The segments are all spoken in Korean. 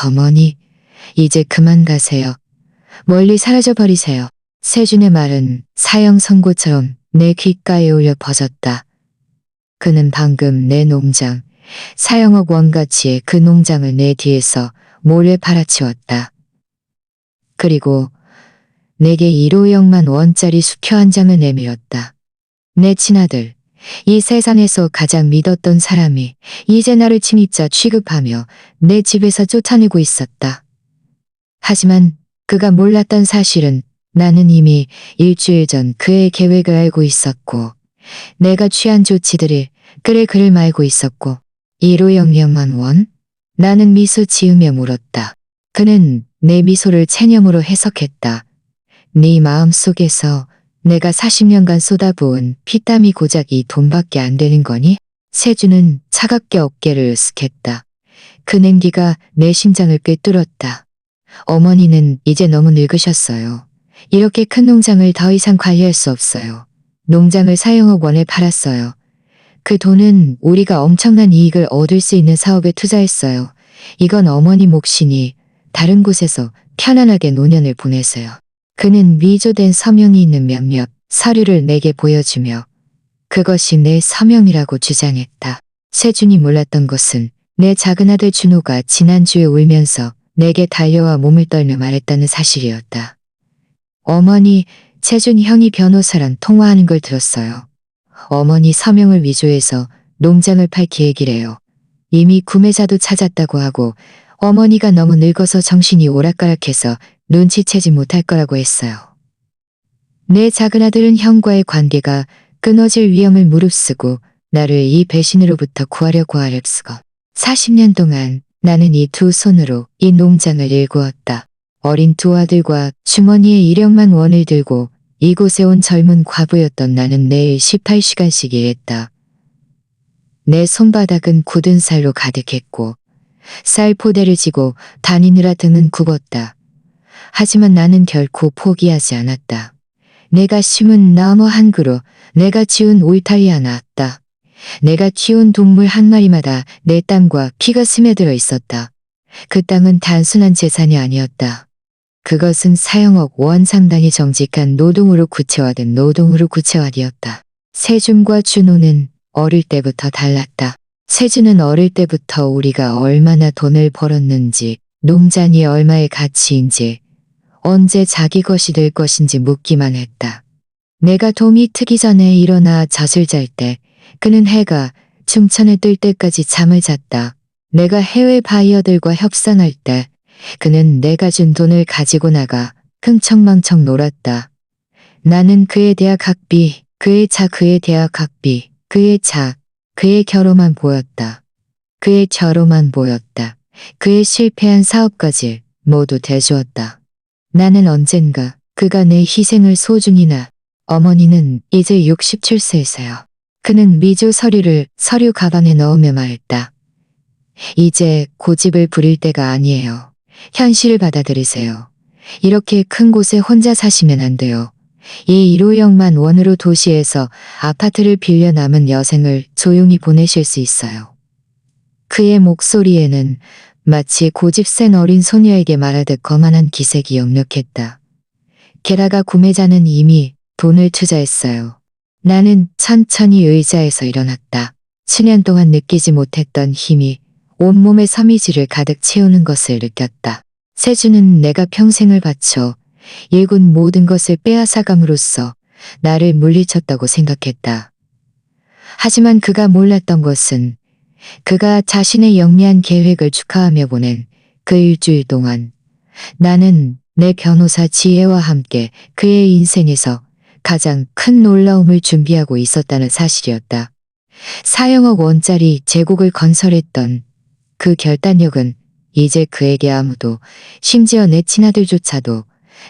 어머니, 이제 그만 가세요. 멀리 사라져 버리세요. 세준의 말은 사형 선고처럼 내 귓가에 울려 퍼졌다. 그는 방금 내 농장, 사형억 원가치의 그 농장을 내 뒤에서 몰래 팔아치웠다. 그리고 내게 1억만 원짜리 수표 한 장을 내밀었다. 내 친아들, 이 세상에서 가장 믿었던 사람이 이제 나를 침입자 취급하며 내 집에서 쫓아내고 있었다. 하지만 그가 몰랐던 사실은 나는 이미 일주일 전 그의 계획을 알고 있었고 내가 취한 조치들을 그를 말고 있었고 1억만 원? 나는 미소 지으며 물었다. 그는 내 미소를 체념으로 해석했다. 네 마음속에서 내가 40년간 쏟아부은 피땀이 고작 이 돈밖에 안 되는 거니? 세준은 차갑게 어깨를 으쓱했다. 그 냉기가 내 심장을 꿰뚫었다. 어머니는 이제 너무 늙으셨어요. 이렇게 큰 농장을 더 이상 관리할 수 없어요. 농장을 사형억 원에 팔았어요. 그 돈은 우리가 엄청난 이익을 얻을 수 있는 사업에 투자했어요. 이건 어머니 몫이니 다른 곳에서 편안하게 노년을 보내세요. 그는 위조된 서명이 있는 몇몇 서류를 내게 보여주며 그것이 내 서명이라고 주장했다. 세준이 몰랐던 것은 내 작은 아들 준호가 지난주에 울면서 내게 달려와 몸을 떨며 말했다는 사실이었다. 어머니, 세준 형이 변호사랑 통화하는 걸 들었어요. 어머니 서명을 위조해서 농장을 팔 계획이래요. 이미 구매자도 찾았다고 하고 어머니가 너무 늙어서 정신이 오락가락해서 눈치채지 못할 거라고 했어요. 내 작은 아들은 형과의 관계가 끊어질 위험을 무릅쓰고 나를 이 배신으로부터 구하려고 하렵스거 40년 동안 나는 이 두 손으로 이 농장을 일구었다. 어린 두 아들과 주머니에 1억만 원을 들고 이곳에 온 젊은 과부였던 나는 매일 18시간씩 일했다. 내 손바닥은 굳은 살로 가득했고 쌀 포대를 지고 다니느라 등은 굽었다. 하지만 나는 결코 포기하지 않았다. 내가 심은 나무 한 그루, 내가 지은 울타리 하나 았다. 내가 키운 동물 한 마리마다 내 땀과 피가 스며들어 있었다. 그 땅은 단순한 재산이 아니었다. 그것은 사형억 원 상당히 정직한 노동으로 구체화된 노동으로 구체화되었다. 세준과 준호는 어릴 때부터 달랐다. 세준은 어릴 때부터 우리가 얼마나 돈을 벌었는지, 농장이 얼마의 가치인지, 언제 자기 것이 될 것인지 묻기만 했다. 내가 동이 트기 전에 일어나 젖을 잘 때 그는 해가 중천에 뜰 때까지 잠을 잤다. 내가 해외 바이어들과 협상할 때 그는 내가 준 돈을 가지고 나가 흥청망청 놀았다. 나는 그의 대학 학비, 그의 차, 그의 대학 학비, 그의 차, 그의 결혼만 보였다. 그의 결혼만 보였다. 그의 실패한 사업까지 모두 대주었다. 나는 언젠가 그가 내 희생을 소중히 나. 어머니는 이제 67세이세요. 그는 미조 서류를 서류 가방에 넣으며 말했다. 이제 고집을 부릴 때가 아니에요. 현실을 받아들이세요. 이렇게 큰 곳에 혼자 사시면 안 돼요. 이 1억만 원으로 도시에서 아파트를 빌려 남은 여생을 조용히 보내실 수 있어요. 그의 목소리에는 마치 고집 센 어린 소녀에게 말하듯 거만한 기색이 역력했다. 게다가 구매자는 이미 돈을 투자했어요. 나는 천천히 의자에서 일어났다. 수년 동안 느끼지 못했던 힘이 온몸의 섬이지를 가득 채우는 것을 느꼈다. 세준은 내가 평생을 바쳐 일군 모든 것을 빼앗아감으로써 나를 물리쳤다고 생각했다. 하지만 그가 몰랐던 것은 그가 자신의 영리한 계획을 축하하며 보낸 그 일주일 동안 나는 내 변호사 지혜와 함께 그의 인생에서 가장 큰 놀라움을 준비하고 있었다는 사실이었다. 사형억 원짜리 제국을 건설했던 그 결단력은 이제 그에게 아무도, 심지어 내 친아들조차도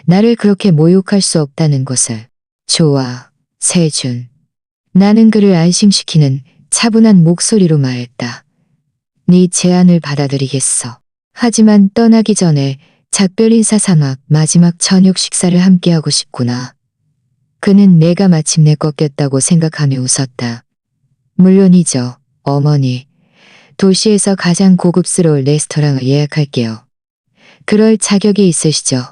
나를 그렇게 모욕할 수 없다는 것을. 좋아, 세준. 나는 그를 안심시키는 차분한 목소리로 말했다. 네 제안을 받아들이겠어. 하지만 떠나기 전에 작별 인사 삼아 마지막 저녁 식사를 함께하고 싶구나. 그는 내가 마침내 꺾였다고 생각하며 웃었다. 물론이죠, 어머니. 도시에서 가장 고급스러운 레스토랑을 예약할게요. 그럴 자격이 있으시죠.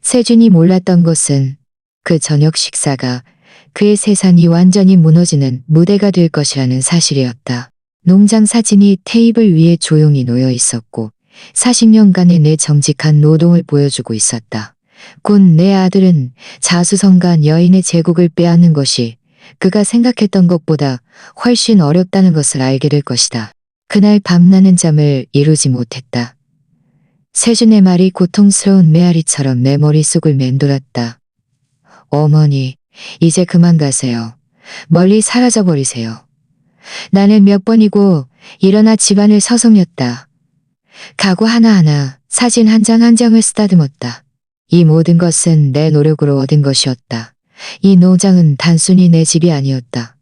세준이 몰랐던 것은 그 저녁 식사가 그의 세상이 완전히 무너지는 무대가 될 것이라는 사실이었다. 농장 사진이 테이블 위에 조용히 놓여 있었고 40년간의 내 정직한 노동을 보여주고 있었다. 곧 내 아들은 자수성가한 여인의 제국을 빼앗는 것이 그가 생각했던 것보다 훨씬 어렵다는 것을 알게 될 것이다. 그날 밤 나는 잠을 이루지 못했다. 세준의 말이 고통스러운 메아리처럼 내 머릿속을 맴돌았다. 어머니, 이제 그만 가세요. 멀리 사라져 버리세요. 나는 몇 번이고 일어나 집안을 서성였다. 가구 하나하나, 사진 한 장 한 장을 쓰다듬었다. 이 모든 것은 내 노력으로 얻은 것이었다. 이 농장은 단순히 내 집이 아니었다.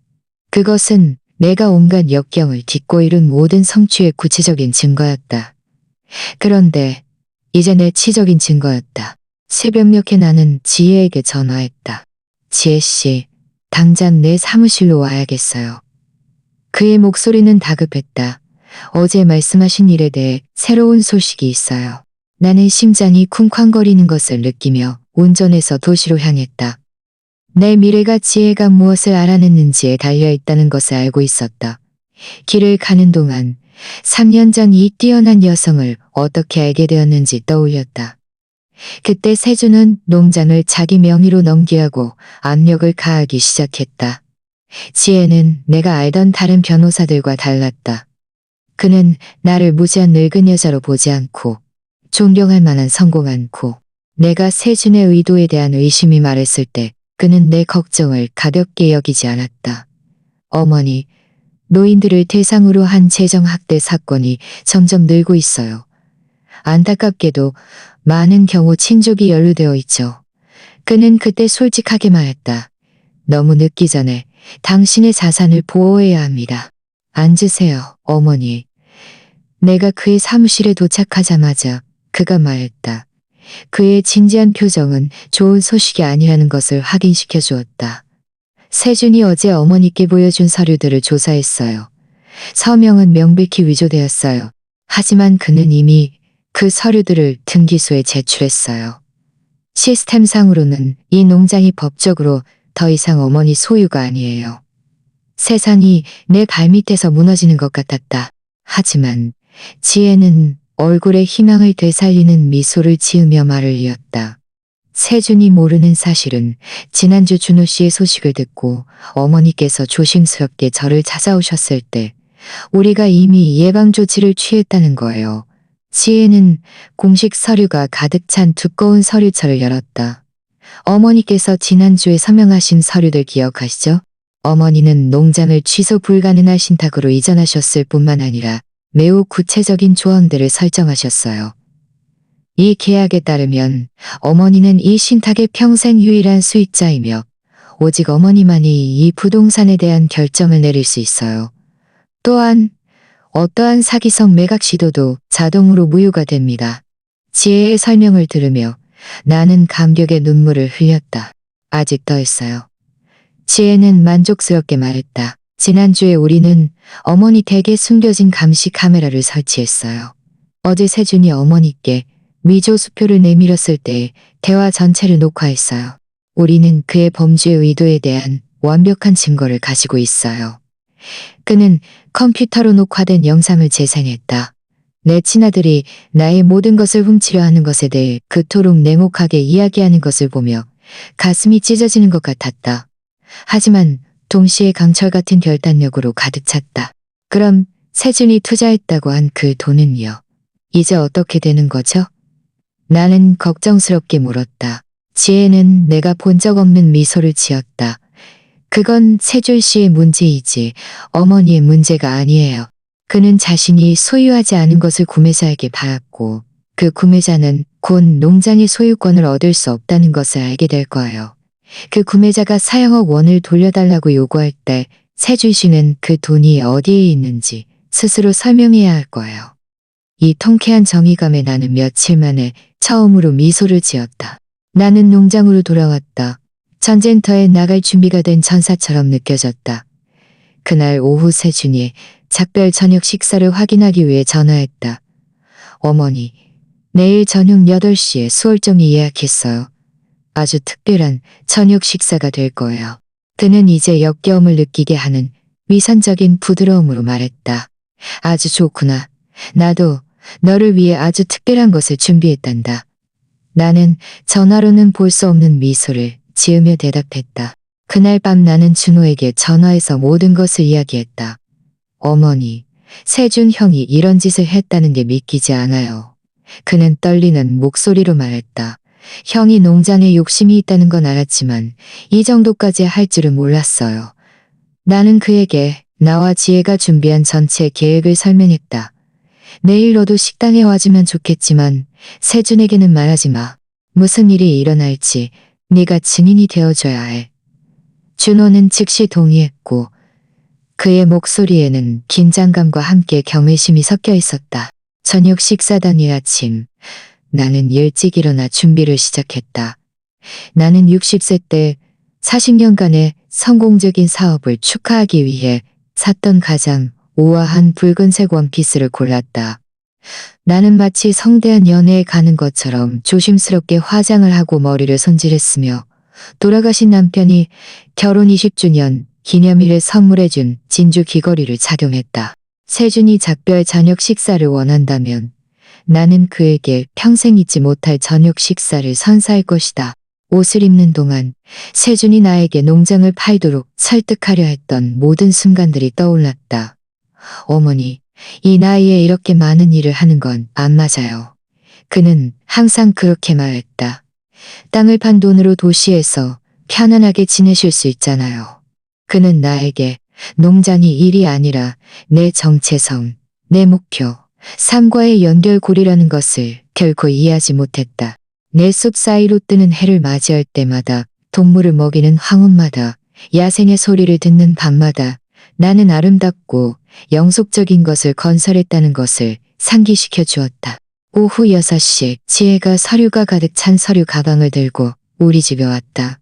그것은 내가 온갖 역경을 딛고 이룬 모든 성취의 구체적인 증거였다. 그런데 이제 내 치적인 증거였다. 새벽녘에 나는 지혜에게 전화했다. 지혜 씨, 당장 내 사무실로 와야겠어요. 그의 목소리는 다급했다. 어제 말씀하신 일에 대해 새로운 소식이 있어요. 나는 심장이 쿵쾅거리는 것을 느끼며 운전해서 도시로 향했다. 내 미래가 지혜가 무엇을 알아냈는지에 달려있다는 것을 알고 있었다. 길을 가는 동안 3년 전 이 뛰어난 여성을 어떻게 알게 되었는지 떠올렸다. 그때 세준은 농장을 자기 명의로 넘기하고 압력을 가하기 시작했다. 지혜는 내가 알던 다른 변호사들과 달랐다. 그는 나를 무지한 늙은 여자로 보지 않고 존경할 만한 성공 않고 내가 세준의 의도에 대한 의심이 말했을 때 그는 내 걱정을 가볍게 여기지 않았다. 어머니, 노인들을 대상으로 한 재정학대 사건이 점점 늘고 있어요. 안타깝게도 많은 경우 친족이 연루되어 있죠. 그는 그때 솔직하게 말했다. 너무 늦기 전에 당신의 자산을 보호해야 합니다. 앉으세요, 어머니. 내가 그의 사무실에 도착하자마자 그가 말했다. 그의 진지한 표정은 좋은 소식이 아니라는 것을 확인시켜 주었다. 세준이 어제 어머니께 보여준 서류들을 조사했어요. 서명은 명백히 위조되었어요. 하지만 그는 이미 그 서류들을 등기소에 제출했어요. 시스템상으로는 이 농장이 법적으로 더 이상 어머니 소유가 아니에요. 세상이 내 발밑에서 무너지는 것 같았다. 하지만 지혜는 얼굴에 희망을 되살리는 미소를 지으며 말을 이었다. 세준이 모르는 사실은 지난주 준호 씨의 소식을 듣고 어머니께서 조심스럽게 저를 찾아오셨을 때 우리가 이미 예방 조치를 취했다는 거예요. 지혜는 공식 서류가 가득 찬 두꺼운 서류철을 열었다. 어머니께서 지난주에 서명하신 서류들 기억하시죠? 어머니는 농장을 취소 불가능한 신탁으로 이전하셨을 뿐만 아니라 매우 구체적인 조항들을 설정하셨어요. 이 계약에 따르면 어머니는 이 신탁의 평생 유일한 수익자이며 오직 어머니만이 이 부동산에 대한 결정을 내릴 수 있어요. 또한 어떠한 사기성 매각 시도도 자동으로 무효가 됩니다. 지혜의 설명을 들으며 나는 감격의 눈물을 흘렸다. 아직 더 있어요. 지혜는 만족스럽게 말했다. 지난주에 우리는 어머니 댁에 숨겨진 감시 카메라를 설치했어요. 어제 세준이 어머니께 위조 수표를 내밀었을 때 대화 전체를 녹화했어요. 우리는 그의 범죄 의도에 대한 완벽한 증거를 가지고 있어요. 그는 컴퓨터로 녹화된 영상을 재생했다. 내 친아들이 나의 모든 것을 훔치려 하는 것에 대해 그토록 냉혹하게 이야기하는 것을 보며 가슴이 찢어지는 것 같았다. 하지만 동시에 강철 같은 결단력으로 가득 찼다. 그럼 세준이 투자했다고 한 그 돈은요? 이제 어떻게 되는 거죠? 나는 걱정스럽게 물었다. 지혜는 내가 본 적 없는 미소를 지었다. 그건 세준 씨의 문제이지 어머니의 문제가 아니에요. 그는 자신이 소유하지 않은 것을 구매자에게 팔았고 그 구매자는 곧 농장의 소유권을 얻을 수 없다는 것을 알게 될 거예요. 그 구매자가 4억억 원을 돌려달라고 요구할 때 세준 씨는 그 돈이 어디에 있는지 스스로 설명해야 할 거예요. 이 통쾌한 정의감에 나는 며칠 만에 처음으로 미소를 지었다. 나는 농장으로 돌아왔다. 전쟁터에 나갈 준비가 된 전사처럼 느껴졌다. 그날 오후 세준이 작별 저녁 식사를 확인하기 위해 전화했다. 어머니, 내일 저녁 8시에 수월정이 예약했어요. 아주 특별한 저녁 식사가 될 거예요. 그는 이제 역겨움을 느끼게 하는 위선적인 부드러움으로 말했다. 아주 좋구나. 나도 너를 위해 아주 특별한 것을 준비했단다. 나는 전화로는 볼 수 없는 미소를 지으며 대답했다. 그날 밤 나는 준호에게 전화해서 모든 것을 이야기했다. 어머니, 세준 형이 이런 짓을 했다는 게 믿기지 않아요. 그는 떨리는 목소리로 말했다. 형이 농장에 욕심이 있다는 건 알았지만 이 정도까지 할 줄은 몰랐어요. 나는 그에게 나와 지혜가 준비한 전체 계획을 설명했다. 내일 너도 식당에 와주면 좋겠지만 세준에게는 말하지 마. 무슨 일이 일어날지 네가 증인이 되어줘야 해. 준호는 즉시 동의했고 그의 목소리에는 긴장감과 함께 경외심이 섞여 있었다. 저녁 식사 당일 아침 나는 일찍 일어나 준비를 시작했다. 나는 60세 때 40년간의 성공적인 사업을 축하하기 위해 샀던 가장 우아한 붉은색 원피스를 골랐다. 나는 마치 성대한 연애에 가는 것처럼 조심스럽게 화장을 하고 머리를 손질했으며 돌아가신 남편이 결혼 20주년 기념일에 선물해준 진주 귀걸이를 착용했다. 세준이 작별 저녁 식사를 원한다면 나는 그에게 평생 잊지 못할 저녁 식사를 선사할 것이다. 옷을 입는 동안 세준이 나에게 농장을 팔도록 설득하려 했던 모든 순간들이 떠올랐다. 어머니, 이 나이에 이렇게 많은 일을 하는 건 안 맞아요. 그는 항상 그렇게 말했다. 땅을 판 돈으로 도시에서 편안하게 지내실 수 있잖아요. 그는 나에게 농장이 일이 아니라 내 정체성, 내 목표, 삶과의 연결고리라는 것을 결코 이해하지 못했다. 내 숲 사이로 뜨는 해를 맞이할 때마다, 동물을 먹이는 황혼마다, 야생의 소리를 듣는 밤마다 나는 아름답고 영속적인 것을 건설했다는 것을 상기시켜 주었다. 오후 6시 지혜가 서류가 가득 찬 서류 가방을 들고 우리 집에 왔다.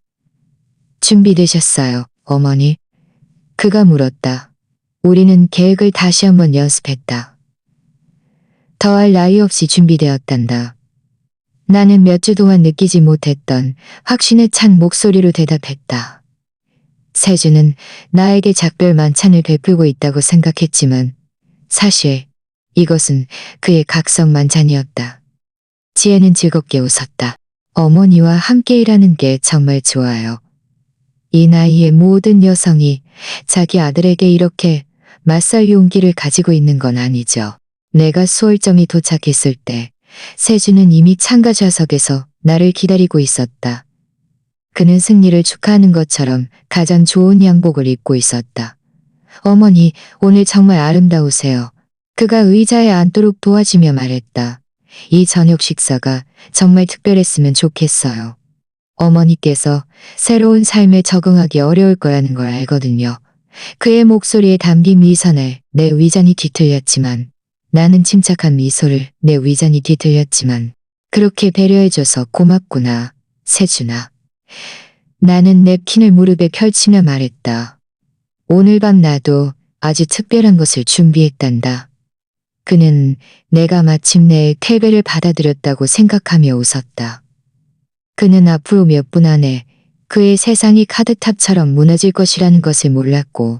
준비되셨어요, 어머니? 그가 물었다. 우리는 계획을 다시 한번 연습했다. 더할 나위 없이 준비되었단다. 나는 몇 주 동안 느끼지 못했던 확신에 찬 목소리로 대답했다. 세준은 나에게 작별 만찬을 베풀고 있다고 생각했지만 사실 이것은 그의 각성 만찬이었다. 지혜는 즐겁게 웃었다. 어머니와 함께 일하는 게 정말 좋아요. 이 나이에 모든 여성이 자기 아들에게 이렇게 맞설 용기를 가지고 있는 건 아니죠. 내가 수월점이 도착했을 때 세준은 이미 창가 좌석에서 나를 기다리고 있었다. 그는 승리를 축하하는 것처럼 가장 좋은 양복을 입고 있었다. 어머니, 오늘 정말 아름다우세요. 그가 의자에 앉도록 도와주며 말했다. 이 저녁 식사가 정말 특별했으면 좋겠어요. 어머니께서 새로운 삶에 적응하기 어려울 거라는 걸 알거든요. 그의 목소리에 담긴 미선에 내 위장이 뒤틀렸지만 나는 침착한 미소를 내 위장이 뒤틀렸지만 그렇게 배려해줘서 고맙구나, 세준아. 나는 냅킨을 무릎에 펼치며 말했다. 오늘 밤 나도 아주 특별한 것을 준비했단다. 그는 내가 마침내 쾌배를 받아들였다고 생각하며 웃었다. 그는 앞으로 몇 분 안에 그의 세상이 카드탑처럼 무너질 것이라는 것을 몰랐고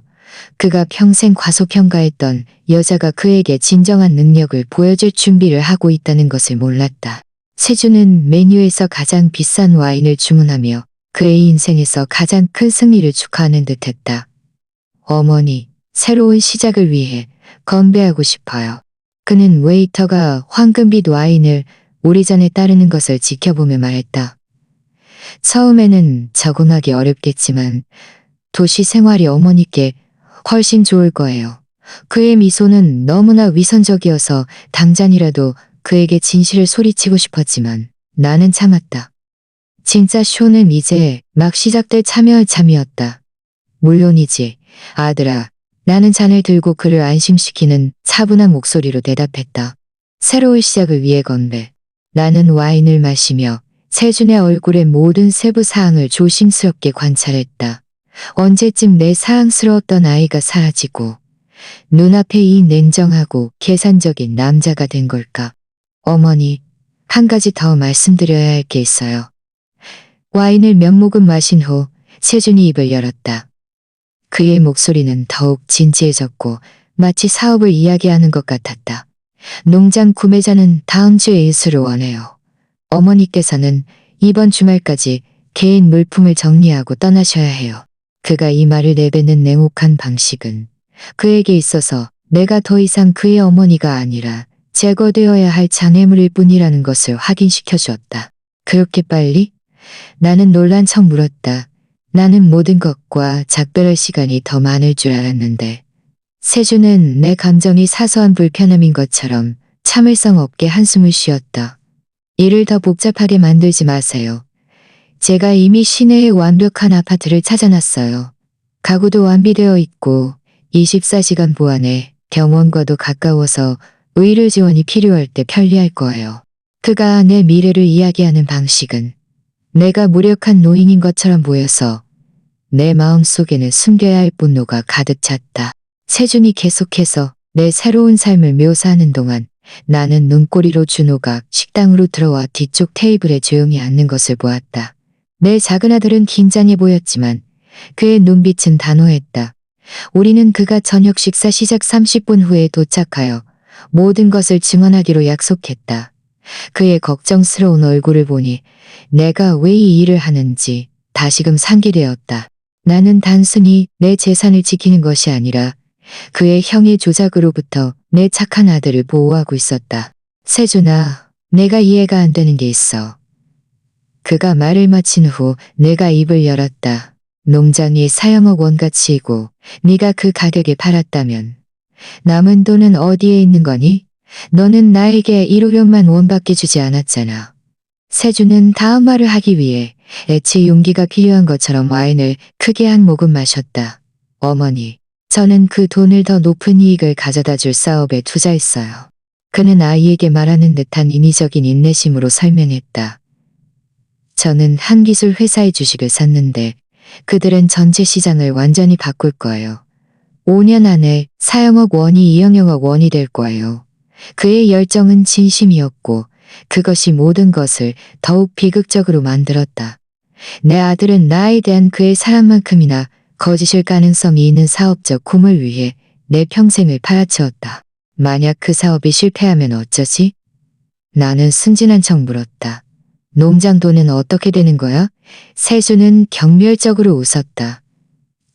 그가 평생 과소평가했던 여자가 그에게 진정한 능력을 보여줄 준비를 하고 있다는 것을 몰랐다. 세준은 메뉴에서 가장 비싼 와인을 주문하며 그의 인생에서 가장 큰 승리를 축하하는 듯했다. 어머니, 새로운 시작을 위해 건배하고 싶어요. 그는 웨이터가 황금빛 와인을 우리 잔에 따르는 것을 지켜보며 말했다. 처음에는 적응하기 어렵겠지만 도시 생활이 어머니께 훨씬 좋을 거예요. 그의 미소는 너무나 위선적이어서 당장이라도 그에게 진실을 소리치고 싶었지만 나는 참았다. 진짜 쇼는 이제 막 시작될 참여할 참이었다. 물론이지, 아들아. 나는 잔을 들고 그를 안심시키는 차분한 목소리로 대답했다. 새로운 시작을 위해 건배. 나는 와인을 마시며 세준의 얼굴의 모든 세부 사항을 조심스럽게 관찰했다. 언제쯤 내 사랑스러웠던 아이가 사라지고 눈앞에 이 냉정하고 계산적인 남자가 된 걸까? 어머니, 한 가지 더 말씀드려야 할 게 있어요. 와인을 몇 모금 마신 후 세준이 입을 열었다. 그의 목소리는 더욱 진지해졌고 마치 사업을 이야기하는 것 같았다. 농장 구매자는 다음 주에 인수를 원해요. 어머니께서는 이번 주말까지 개인 물품을 정리하고 떠나셔야 해요. 그가 이 말을 내뱉는 냉혹한 방식은 그에게 있어서 내가 더 이상 그의 어머니가 아니라 제거되어야 할 장애물일 뿐이라는 것을 확인시켜 주었다. 그렇게 빨리? 나는 놀란 척 물었다. 나는 모든 것과 작별할 시간이 더 많을 줄 알았는데. 세주는 내 감정이 사소한 불편함인 것처럼 참을성 없게 한숨을 쉬었다. 일을 더 복잡하게 만들지 마세요. 제가 이미 시내에 완벽한 아파트를 찾아놨어요. 가구도 완비되어 있고 24시간 보안에 병원과도 가까워서 의료 지원이 필요할 때 편리할 거예요. 그가 내 미래를 이야기하는 방식은 내가 무력한 노인인 것처럼 보여서 내 마음속에는 숨겨야 할 분노가 가득 찼다. 세준이 계속해서 내 새로운 삶을 묘사하는 동안 나는 눈꼬리로 준호가 식당으로 들어와 뒤쪽 테이블에 조용히 앉는 것을 보았다. 내 작은 아들은 긴장해 보였지만 그의 눈빛은 단호했다. 우리는 그가 저녁 식사 시작 30분 후에 도착하여 모든 것을 증언하기로 약속했다. 그의 걱정스러운 얼굴을 보니 내가 왜 이 일을 하는지 다시금 상기되었다. 나는 단순히 내 재산을 지키는 것이 아니라 그의 형의 조작으로부터 내 착한 아들을 보호하고 있었다. 세준아, 내가 이해가 안 되는 게 있어. 그가 말을 마친 후 내가 입을 열었다. 농장이 4억원가치이고 네가 그 가격에 팔았다면 남은 돈은 어디에 있는 거니? 너는 나에게 1억만 원밖에 주지 않았잖아. 세준은 다음 말을 하기 위해 애치 용기가 필요한 것처럼 와인을 크게 한 모금 마셨다. 어머니, 저는 그 돈을 더 높은 이익을 가져다 줄 사업에 투자했어요. 그는 아이에게 말하는 듯한 인위적인 인내심으로 설명했다. 저는 한 기술 회사의 주식을 샀는데 그들은 전체 시장을 완전히 바꿀 거예요. 5년 안에 4억 원이 2억 원이 될 거예요. 그의 열정은 진심이었고 그것이 모든 것을 더욱 비극적으로 만들었다. 내 아들은 나에 대한 그의 사랑만큼이나 거짓일 가능성이 있는 사업적 꿈을 위해 내 평생을 팔아치웠다. 만약 그 사업이 실패하면 어쩌지? 나는 순진한 척 물었다. 농장 돈은 어떻게 되는 거야? 세수는 경멸적으로 웃었다.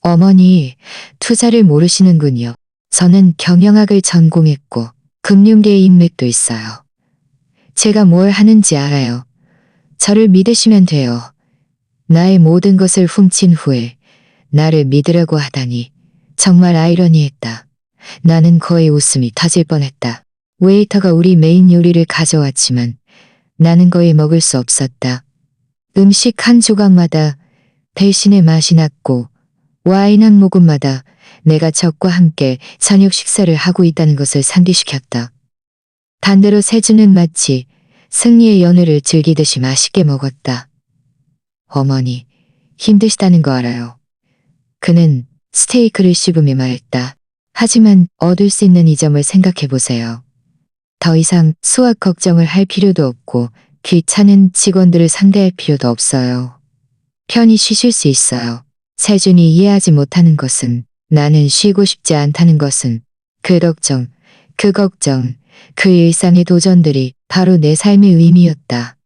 어머니, 투자를 모르시는군요. 저는 경영학을 전공했고 금융계에 인맥도 있어요. 제가 뭘 하는지 알아요. 저를 믿으시면 돼요. 나의 모든 것을 훔친 후에 나를 믿으려고 하다니 정말 아이러니했다. 나는 거의 웃음이 터질 뻔했다. 웨이터가 우리 메인 요리를 가져왔지만 나는 거의 먹을 수 없었다. 음식 한 조각마다 배신의 맛이 났고 와인 한 모금마다 내가 적과 함께 저녁 식사를 하고 있다는 것을 상기시켰다. 반대로 세주는 마치 승리의 연회를 즐기듯이 맛있게 먹었다. 어머니, 힘드시다는 거 알아요. 그는 스테이크를 씹으며 말했다. 하지만 얻을 수 있는 이 점을 생각해 보세요. 더 이상 수학 걱정을 할 필요도 없고 귀찮은 직원들을 상대할 필요도 없어요. 편히 쉬실 수 있어요. 세준이 이해하지 못하는 것은 나는 쉬고 싶지 않다는 것은 그 걱정, 그 일상의 도전들이 바로 내 삶의 의미였다.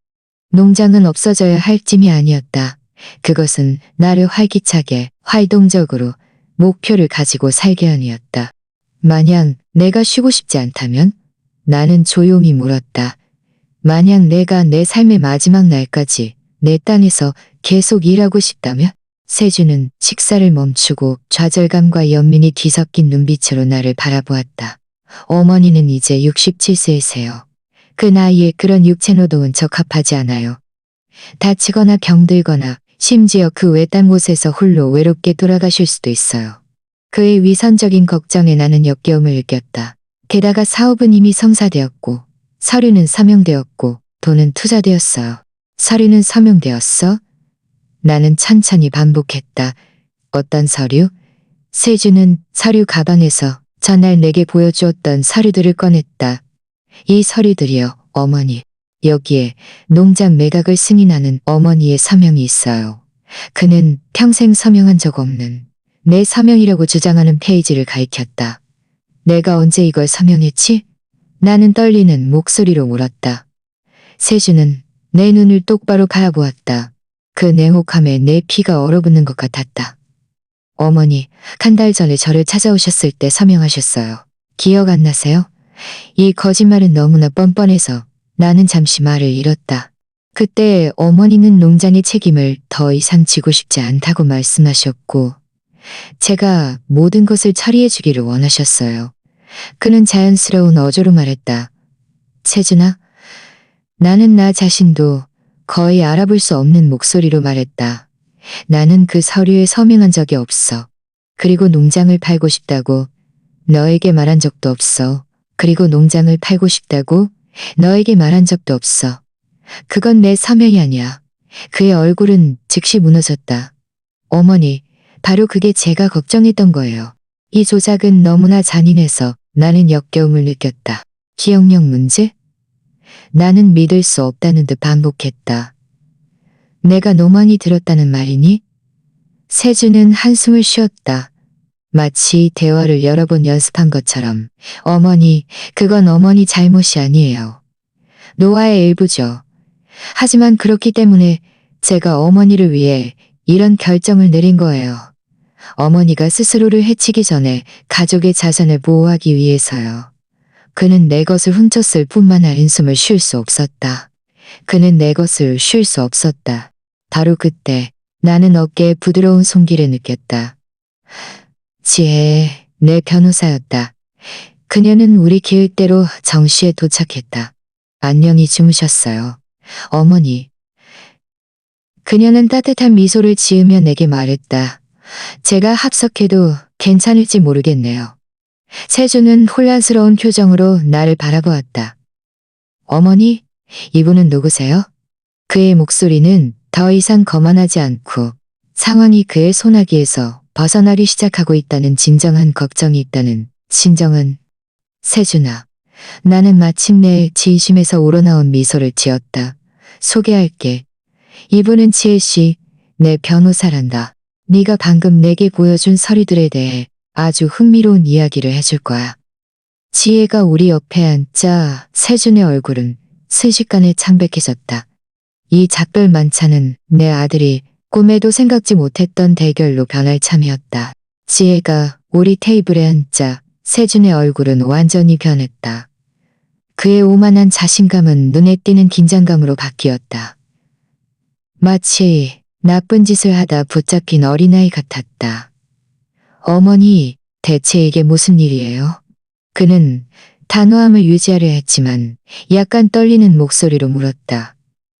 농장은 없어져야 할 짐이 아니었다. 그것은 나를 활기차게, 활동적으로 목표를 가지고 살게 하였다. 만약 내가 쉬고 싶지 않다면? 나는 조용히 물었다. 만약 내가 내 삶의 마지막 날까지 내 땅에서 계속 일하고 싶다면? 세주는 식사를 멈추고 좌절감과 연민이 뒤섞인 눈빛으로 나를 바라보았다. 어머니는 이제 67세이세요. 그 나이에 그런 육체노동은 적합하지 않아요. 다치거나 병들거나 심지어 그 외딴 곳에서 홀로 외롭게 돌아가실 수도 있어요. 그의 위선적인 걱정에 나는 역겨움을 느꼈다. 게다가 사업은 이미 성사되었고 서류는 서명되었고 돈은 투자되었어요. 서류는 서명되었어? 나는 천천히 반복했다. 어떤 서류? 세주는 서류 가방에서 전날 내게 보여주었던 서류들을 꺼냈다. 이 서류들이요, 어머니. 여기에 농장 매각을 승인하는 어머니의 서명이 있어요. 그는 평생 서명한 적 없는 내 서명이라고 주장하는 페이지를 가리켰다. 내가 언제 이걸 서명했지? 나는 떨리는 목소리로 물었다. 세주는 내 눈을 똑바로 바라보았다. 그 냉혹함에 내 피가 얼어붙는 것 같았다. 어머니, 한 달 전에 저를 찾아오셨을 때 서명하셨어요. 기억 안 나세요? 이 거짓말은 너무나 뻔뻔해서 나는 잠시 말을 잃었다. 그때 어머니는 농장의 책임을 더 이상 지고 싶지 않다고 말씀하셨고, 제가 모든 것을 처리해 주기를 원하셨어요. 그는 자연스러운 어조로 말했다. 세준아, 나는 나 자신도 거의 알아볼 수 없는 목소리로 말했다. 나는 그 서류에 서명한 적이 없어. 그리고 농장을 팔고 싶다고 너에게 말한 적도 없어. 그리고 농장을 팔고 싶다고 너에게 말한 적도 없어. 그건 내 서명이 아니야. 그의 얼굴은 즉시 무너졌다. 어머니, 바로 그게 제가 걱정했던 거예요. 이 조작은 너무나 잔인해서 나는 역겨움을 느꼈다. 기억력 문제? 나는 믿을 수 없다는 듯 반복했다. 내가 너 많이 들었다는 말이니? 세주는 한숨을 쉬었다. 마치 대화를 여러 번 연습한 것처럼. 어머니, 그건 어머니 잘못이 아니에요. 노화의 일부죠. 하지만 그렇기 때문에 제가 어머니를 위해 이런 결정을 내린 거예요. 어머니가 스스로를 해치기 전에 가족의 자산을 보호하기 위해서요. 그는 내 것을 훔쳤을 뿐만 아니라 숨을 쉴 수 없었다. 그는 내 것을 쉴 수 없었다. 바로 그때 나는 어깨에 부드러운 손길을 느꼈다. 지혜, 내 변호사였다. 그녀는 우리 계획대로 정시에 도착했다. 안녕히 주무셨어요. 어머니. 그녀는 따뜻한 미소를 지으며 내게 말했다. 제가 합석해도 괜찮을지 모르겠네요. 세주는 혼란스러운 표정으로 나를 바라보았다. 어머니, 이분은 누구세요? 그의 목소리는 더 이상 거만하지 않고 상황이 그의 소나기에서 벗어나기 시작하고 있다는 진정한 걱정이 있다는 진정한. 세준아, 나는 마침내 진심에서 우러나온 미소를 지었다. 소개할게. 이분은 지혜 씨, 내 변호사란다. 네가 방금 내게 보여준 서류들에 대해 아주 흥미로운 이야기를 해줄 거야. 지혜가 우리 옆에 앉자 세준의 얼굴은 순식간에 창백해졌다. 이 작별 만찬은 내 아들이 꿈에도 생각지 못했던 대결로 변할 참이었다. 지혜가 우리 테이블에 앉자 세준의 얼굴은 완전히 변했다. 그의 오만한 자신감은 눈에 띄는 긴장감으로 바뀌었다. 마치 나쁜 짓을 하다 붙잡힌 어린아이 같았다. 어머니, 대체 이게 무슨 일이에요? 그는 단호함을 유지하려 했지만 약간 떨리는 목소리로 물었다.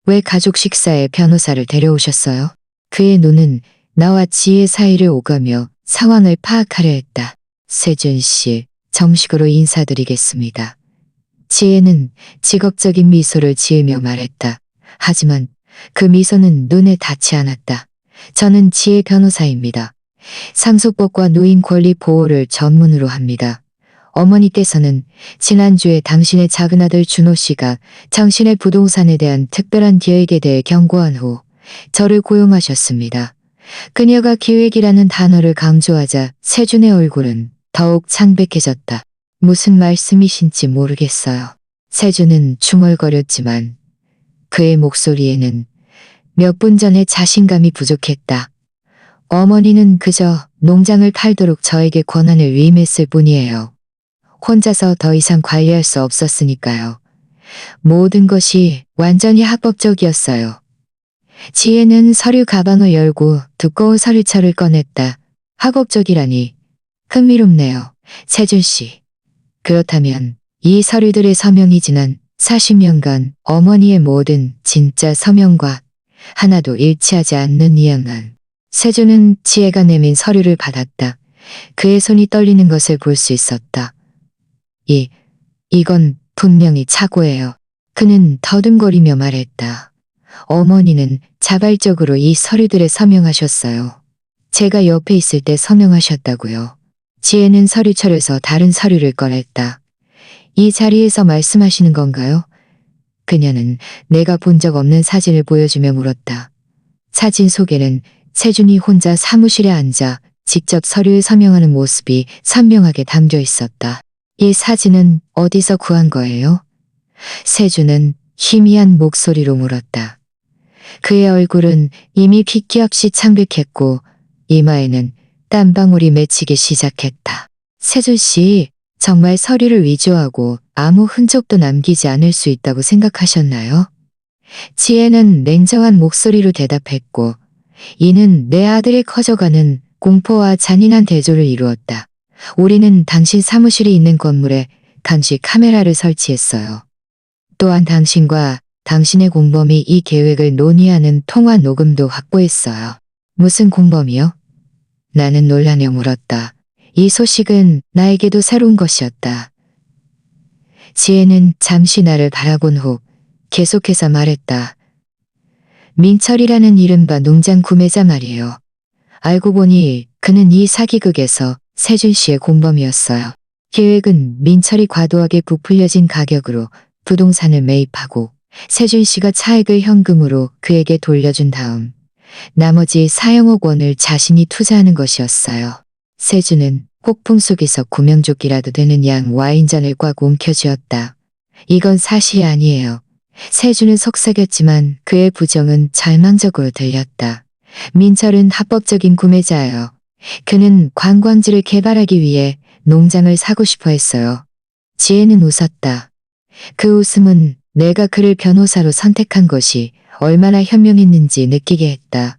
왜 가족 식사에 변호사를 데려오셨어요? 그의 눈은 나와 지혜 사이를 오가며 상황을 파악하려 했다. 세준 씨, 정식으로 인사드리겠습니다. 지혜는 직업적인 미소를 지으며 말했다. 하지만 그 미소는 눈에 닿지 않았다. 저는 지혜 변호사입니다. 상속법과 노인 권리 보호를 전문으로 합니다. 어머니께서는 지난주에 당신의 작은아들 준호 씨가 당신의 부동산에 대한 특별한 계획에 대해 경고한 후 저를 고용하셨습니다. 그녀가 계획이라는 단어를 강조하자 세준의 얼굴은 더욱 창백해졌다. 무슨 말씀이신지 모르겠어요. 세준은 중얼거렸지만 그의 목소리에는 몇 분 전에 자신감이 부족했다. 어머니는 그저 농장을 팔도록 저에게 권한을 위임했을 뿐이에요. 혼자서 더 이상 관리할 수 없었으니까요. 모든 것이 완전히 합법적이었어요. 지혜는 서류 가방을 열고 두꺼운 서류철을 꺼냈다. 합법적이라니 흥미롭네요. 세준 씨. 그렇다면 이 서류들의 서명이 지난 40년간 어머니의 모든 진짜 서명과 하나도 일치하지 않는 이야만. 세준은 지혜가 내민 서류를 받았다. 그의 손이 떨리는 것을 볼 수 있었다. 이건 분명히 착오예요. 그는 더듬거리며 말했다. 어머니는 자발적으로 이 서류들에 서명하셨어요. 제가 옆에 있을 때 서명하셨다고요. 지혜는 서류철에서 다른 서류를 꺼냈다. 이 자리에서 말씀하시는 건가요? 그녀는 내가 본 적 없는 사진을 보여주며 물었다. 사진 속에는 세준이 혼자 사무실에 앉아 직접 서류에 서명하는 모습이 선명하게 담겨 있었다. 이 사진은 어디서 구한 거예요? 세준은 희미한 목소리로 물었다. 그의 얼굴은 이미 핏기 없이 창백했고 이마에는 땀방울이 맺히기 시작했다. 세준 씨, 정말 서류를 위조하고 아무 흔적도 남기지 않을 수 있다고 생각하셨나요? 지혜는 냉정한 목소리로 대답했고 이는 내 아들이 커져가는 공포와 잔인한 대조를 이루었다. 우리는 당신 사무실이 있는 건물에 감시 카메라를 설치했어요. 또한 당신과 당신의 공범이 이 계획을 논의하는 통화 녹음도 확보했어요. 무슨 공범이요? 나는 놀라며 물었다. 이 소식은 나에게도 새로운 것이었다. 지혜는 잠시 나를 바라본 후 계속해서 말했다. 민철이라는 이른바 농장 구매자 말이에요. 알고 보니 그는 이 사기극에서 세준 씨의 공범이었어요. 계획은 민철이 과도하게 부풀려진 가격으로 부동산을 매입하고 세준 씨가 차액을 현금으로 그에게 돌려준 다음 나머지 4억 원을 자신이 투자하는 것이었어요. 세준은 폭풍 속에서 구명조끼라도 되는 양 와인잔을 꽉 움켜쥐었다. 이건 사실이 아니에요. 세준은 속삭였지만 그의 부정은 절망적으로 들렸다. 민철은 합법적인 구매자예요. 그는 관광지를 개발하기 위해 농장을 사고 싶어 했어요. 지혜는 웃었다. 그 웃음은 내가 그를 변호사로 선택한 것이 얼마나 현명했는지 느끼게 했다.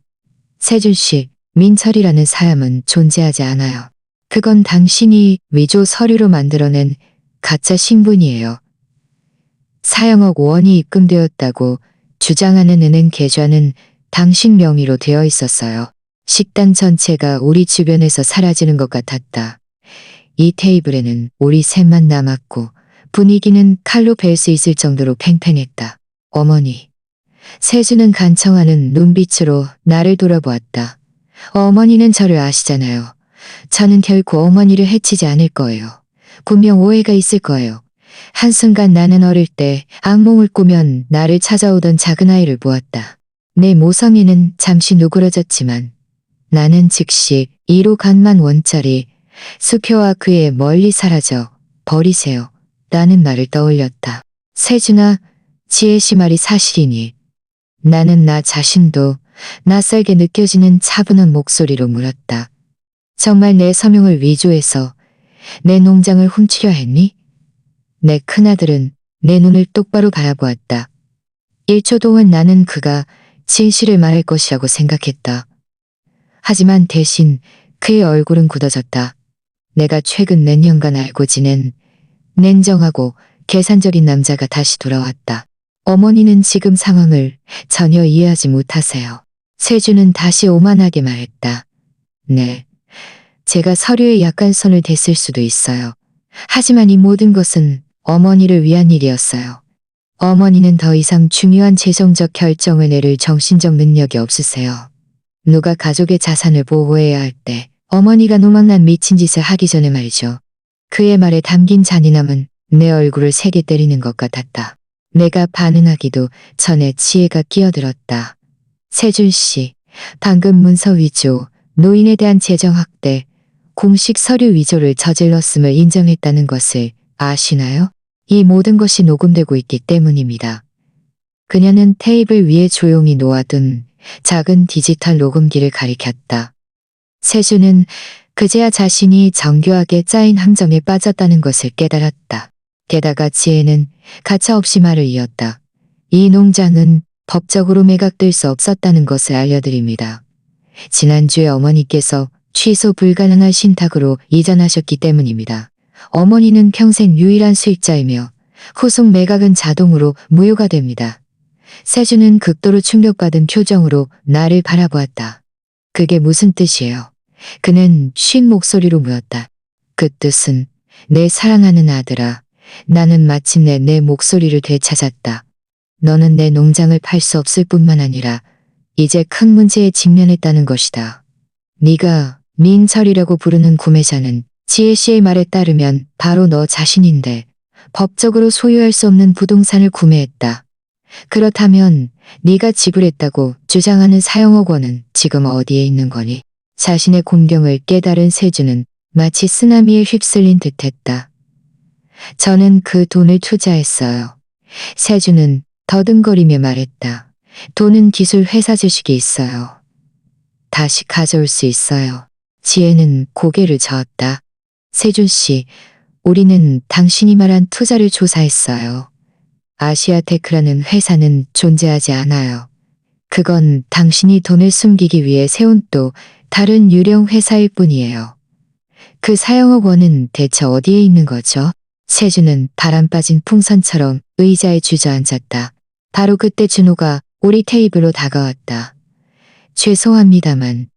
세준 씨, 민철이라는 사람은 존재하지 않아요. 그건 당신이 위조 서류로 만들어낸 가짜 신분이에요. 4억 원이 입금되었다고 주장하는 은행 계좌는 당신 명의로 되어 있었어요. 식당 전체가 우리 주변에서 사라지는 것 같았다. 이 테이블에는 우리 셋만 남았고 분위기는 칼로 벨 수 있을 정도로 팽팽했다. 어머니. 세준은 간청하는 눈빛으로 나를 돌아보았다. 어머니는 저를 아시잖아요. 저는 결코 어머니를 해치지 않을 거예요. 분명 오해가 있을 거예요. 한순간 나는 어릴 때 악몽을 꾸면 나를 찾아오던 작은 아이를 보았다. 내 모성애는 잠시 누그러졌지만 나는 즉시 2로 간만 원짜리 수표와 그의 멀리 사라져 버리세요. 라는 말을 떠올렸다. 세준아, 지혜 씨 말이 사실이니? 나는 나 자신도 낯설게 느껴지는 차분한 목소리로 물었다. 정말 내 서명을 위조해서 내 농장을 훔치려 했니? 내 큰아들은 내 눈을 똑바로 바라보았다. 1초 동안 나는 그가 진실을 말할 것이라고 생각했다. 하지만 대신 그의 얼굴은 굳어졌다. 내가 최근 몇 년간 알고 지낸 냉정하고 계산적인 남자가 다시 돌아왔다. 어머니는 지금 상황을 전혀 이해하지 못하세요. 세준은 다시 오만하게 말했다. 네, 제가 서류에 약간 손을 댔을 수도 있어요. 하지만 이 모든 것은 어머니를 위한 일이었어요. 어머니는 더 이상 중요한 재정적 결정을 내릴 정신적 능력이 없으세요. 누가 가족의 자산을 보호해야 할 때 어머니가 노망난 미친 짓을 하기 전에 말이죠. 그의 말에 담긴 잔인함은 내 얼굴을 세게 때리는 것 같았다. 내가 반응하기도 전에 지혜가 끼어들었다. 세준 씨, 방금 문서 위조, 노인에 대한 재정 학대, 공식 서류 위조를 저질렀음을 인정했다는 것을 아시나요? 이 모든 것이 녹음되고 있기 때문입니다. 그녀는 테이블 위에 조용히 놓아둔 작은 디지털 녹음기를 가리켰다. 세준은 그제야 자신이 정교하게 짜인 함정에 빠졌다는 것을 깨달았다. 게다가 지혜는 가차없이 말을 이었다. 이 농장은 법적으로 매각될 수 없었다는 것을 알려드립니다. 지난주에 어머니께서 취소 불가능한 신탁으로 이전하셨기 때문입니다. 어머니는 평생 유일한 수익자이며 후속 매각은 자동으로 무효가 됩니다. 세준은 극도로 충격받은 표정으로 나를 바라보았다. 그게 무슨 뜻이에요? 그는 쉰 목소리로 물었다. 그 뜻은 내 사랑하는 아들아, 나는 마침내 내 목소리를 되찾았다. 너는 내 농장을 팔 수 없을 뿐만 아니라 이제 큰 문제에 직면했다는 것이다. 네가 민철이라고 부르는 구매자는 지혜 씨의 말에 따르면 바로 너 자신인데 법적으로 소유할 수 없는 부동산을 구매했다. 그렇다면 네가 지불했다고 주장하는 4억 원은 지금 어디에 있는 거니? 자신의 공경을 깨달은 세주는 마치 쓰나미에 휩쓸린 듯했다. 저는 그 돈을 투자했어요. 세주는 더듬거리며 말했다. 돈은 기술 회사 주식이 있어요. 다시 가져올 수 있어요. 지혜는 고개를 저었다. 세준 씨, 우리는 당신이 말한 투자를 조사했어요. 아시아테크라는 회사는 존재하지 않아요. 그건 당신이 돈을 숨기기 위해 세운 또 다른 유령 회사일 뿐이에요. 그 4억 원은 대체 어디에 있는 거죠? 세준은 바람 빠진 풍선처럼 의자에 주저앉았다. 바로 그때 준호가 우리 테이블로 다가왔다. 죄송합니다만,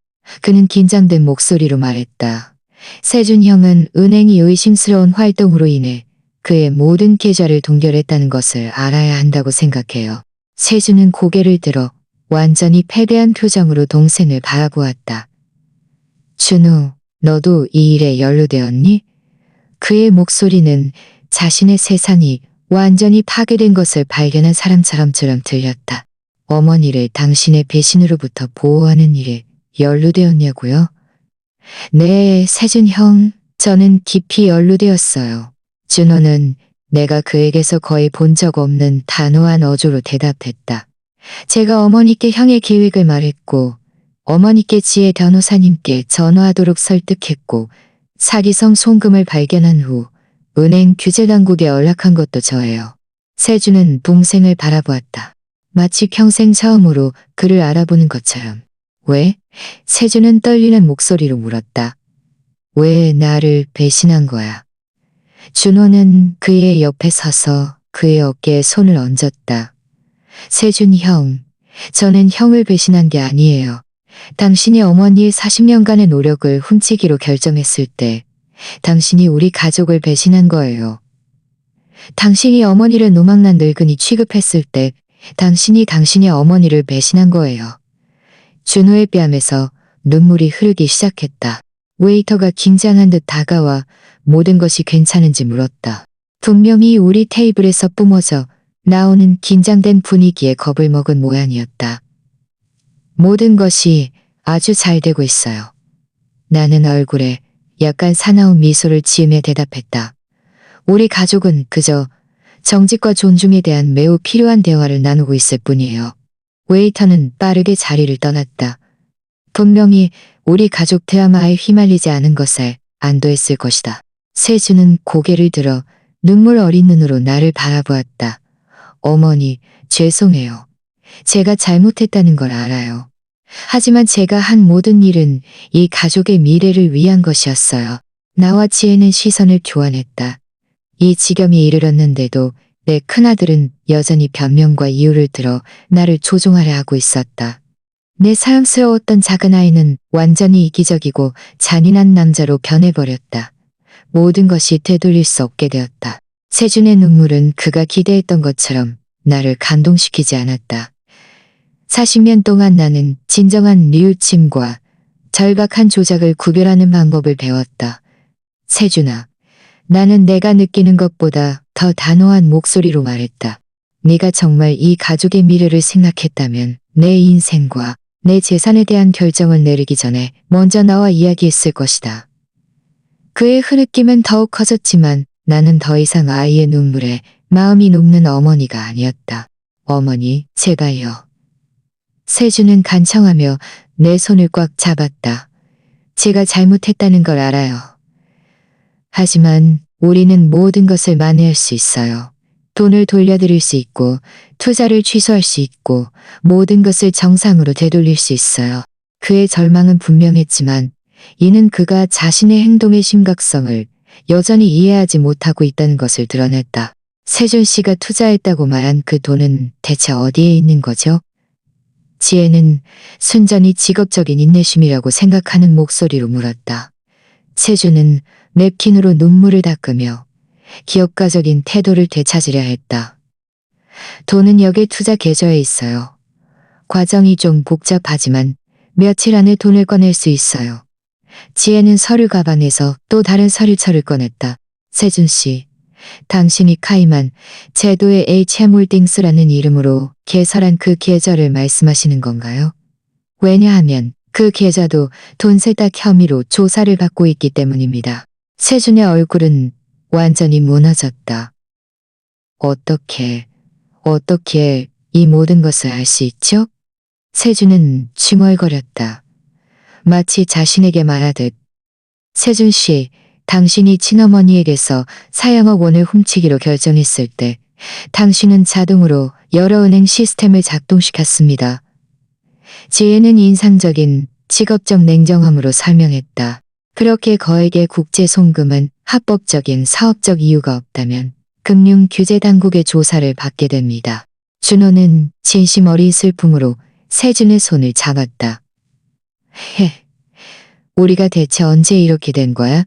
그는 긴장된 목소리로 말했다. 세준 형은 은행이 의심스러운 활동으로 인해 그의 모든 계좌를 동결했다는 것을 알아야 한다고 생각해요. 세준은 고개를 들어 완전히 패배한 표정으로 동생을 바라보았다. 준호, 너도 이 일에 연루되었니? 그의 목소리는 자신의 세상이 완전히 파괴된 것을 발견한 사람처럼 들렸다. 어머니를 당신의 배신으로부터 보호하는 일에 연루되었냐고요? 네, 세준 형, 저는 깊이 연루되었어요. 준호는 내가 그에게서 거의 본 적 없는 단호한 어조로 대답했다. 제가 어머니께 형의 계획을 말했고, 어머니께 지혜 변호사님께 전화하도록 설득했고, 사기성 송금을 발견한 후 은행 규제당국에 연락한 것도 저예요. 세주는 동생을 바라보았다. 마치 평생 처음으로 그를 알아보는 것처럼. 왜? 세주는 떨리는 목소리로 물었다. 왜 나를 배신한 거야? 준호는 그의 옆에 서서 그의 어깨에 손을 얹었다. 세준 형, 저는 형을 배신한 게 아니에요. 당신이 어머니의 40년간의 노력을 훔치기로 결정했을 때 당신이 우리 가족을 배신한 거예요. 당신이 어머니를 노망난 늙은이 취급했을 때 당신이 당신의 어머니를 배신한 거예요. 준호의 뺨에서 눈물이 흐르기 시작했다. 웨이터가 긴장한 듯 다가와 모든 것이 괜찮은지 물었다. 분명히 우리 테이블에서 뿜어져 나오는 긴장된 분위기에 겁을 먹은 모양이었다. 모든 것이 아주 잘 되고 있어요. 나는 얼굴에 약간 사나운 미소를 지으며 대답했다. 우리 가족은 그저 정직과 존중에 대한 매우 필요한 대화를 나누고 있을 뿐이에요. 웨이터는 빠르게 자리를 떠났다. 분명히 우리 가족 드라마에 휘말리지 않은 것에 안도했을 것이다. 세주는 고개를 들어 눈물 어린 눈으로 나를 바라보았다. 어머니, 죄송해요. 제가 잘못했다는 걸 알아요. 하지만 제가 한 모든 일은 이 가족의 미래를 위한 것이었어요. 나와 지혜는 시선을 교환했다. 이 지경에 이르렀는데도 내 큰아들은 여전히 변명과 이유를 들어 나를 조종하려 하고 있었다. 내 사랑스러웠던 작은아이는 완전히 이기적이고 잔인한 남자로 변해버렸다. 모든 것이 되돌릴 수 없게 되었다. 세준의 눈물은 그가 기대했던 것처럼 나를 감동시키지 않았다. 40년 동안 나는 진정한 뉘우침과 절박한 조작을 구별하는 방법을 배웠다. 세준아, 나는 내가 느끼는 것보다 더 단호한 목소리로 말했다. 네가 정말 이 가족의 미래를 생각했다면 내 인생과 내 재산에 대한 결정을 내리기 전에 먼저 나와 이야기했을 것이다. 그의 흐느낌은 더욱 커졌지만 나는 더 이상 아이의 눈물에 마음이 녹는 어머니가 아니었다. 어머니, 제발요. 세주는 간청하며 내 손을 꽉 잡았다. 제가 잘못했다는 걸 알아요. 하지만 우리는 모든 것을 만회할 수 있어요. 돈을 돌려드릴 수 있고 투자를 취소할 수 있고 모든 것을 정상으로 되돌릴 수 있어요. 그의 절망은 분명했지만 이는 그가 자신의 행동의 심각성을 여전히 이해하지 못하고 있다는 것을 드러냈다. 세준 씨가 투자했다고 말한 그 돈은 대체 어디에 있는 거죠? 지혜는 순전히 직업적인 인내심이라고 생각하는 목소리로 물었다. 세준은 냅킨으로 눈물을 닦으며 기업가적인 태도를 되찾으려 했다. 돈은 여기 투자 계좌에 있어요. 과정이 좀 복잡하지만 며칠 안에 돈을 꺼낼 수 있어요. 지혜는 서류 가방에서 또 다른 서류철을 꺼냈다. 세준 씨, 당신이 카이만 제도의 HM홀딩스라는 이름으로 개설한 그 계좌를 말씀하시는 건가요? 왜냐하면 그 계좌도 돈 세탁 혐의로 조사를 받고 있기 때문입니다. 세준의 얼굴은 완전히 무너졌다. 어떻게 이 모든 것을 알 수 있죠? 세준은 중얼거렸다. 마치 자신에게 말하듯. 세준 씨, 당신이 친어머니에게서 4억여 원을 훔치기로 결정했을 때 당신은 자동으로 여러 은행 시스템을 작동시켰습니다. 지혜는 인상적인 직업적 냉정함으로 설명했다. 그렇게 거액의 국제 송금은 합법적인 사업적 이유가 없다면 금융규제당국의 조사를 받게 됩니다. 준호는 진심 어린 슬픔으로 세준의 손을 잡았다. 우리가 대체 언제 이렇게 된 거야?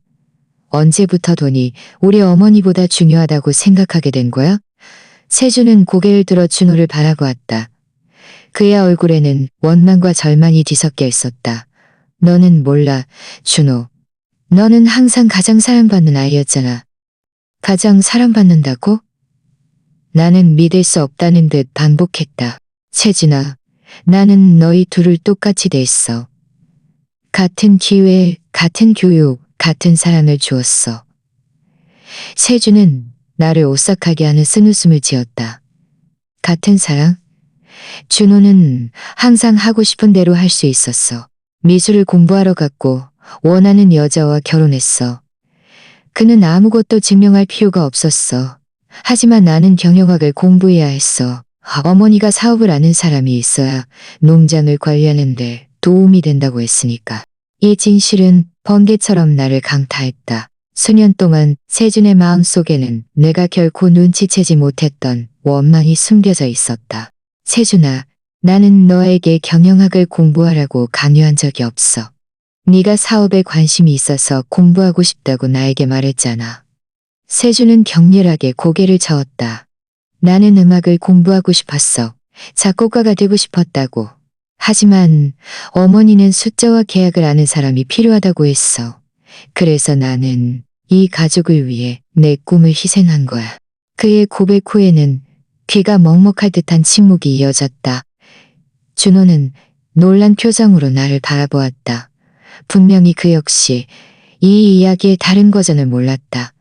언제부터 돈이 우리 어머니보다 중요하다고 생각하게 된 거야? 세준은 고개를 들어 준호를 바라보았다. 그의 얼굴에는 원망과 절망이 뒤섞여 있었다. 너는 몰라, 준호. 너는 항상 가장 사랑받는 아이였잖아. 가장 사랑받는다고? 나는 믿을 수 없다는 듯 반복했다. 세준아, 나는 너희 둘을 똑같이 대했어. 같은 기회, 같은 교육, 같은 사랑을 주었어. 세준은 나를 오싹하게 하는 쓴웃음을 지었다. 같은 사랑? 준호는 항상 하고 싶은 대로 할 수 있었어. 미술을 공부하러 갔고 원하는 여자와 결혼했어. 그는 아무것도 증명할 필요가 없었어. 하지만 나는 경영학을 공부해야 했어. 어머니가 사업을 아는 사람이 있어야 농장을 관리하는데 도움이 된다고 했으니까. 이 진실은 번개처럼 나를 강타했다. 수년 동안 세준의 마음속에는 내가 결코 눈치채지 못했던 원망이 숨겨져 있었다. 세준아, 나는 너에게 경영학을 공부하라고 강요한 적이 없어. 네가 사업에 관심이 있어서 공부하고 싶다고 나에게 말했잖아. 세준은 격렬하게 고개를 저었다. 나는 음악을 공부하고 싶었어. 작곡가가 되고 싶었다고. 하지만 어머니는 숫자와 계약을 아는 사람이 필요하다고 했어. 그래서 나는 이 가족을 위해 내 꿈을 희생한 거야. 그의 고백 후에는 귀가 먹먹할 듯한 침묵이 이어졌다. 준호는 놀란 표정으로 나를 바라보았다. 분명히 그 역시 이 이야기의 다른 버전을 몰랐다.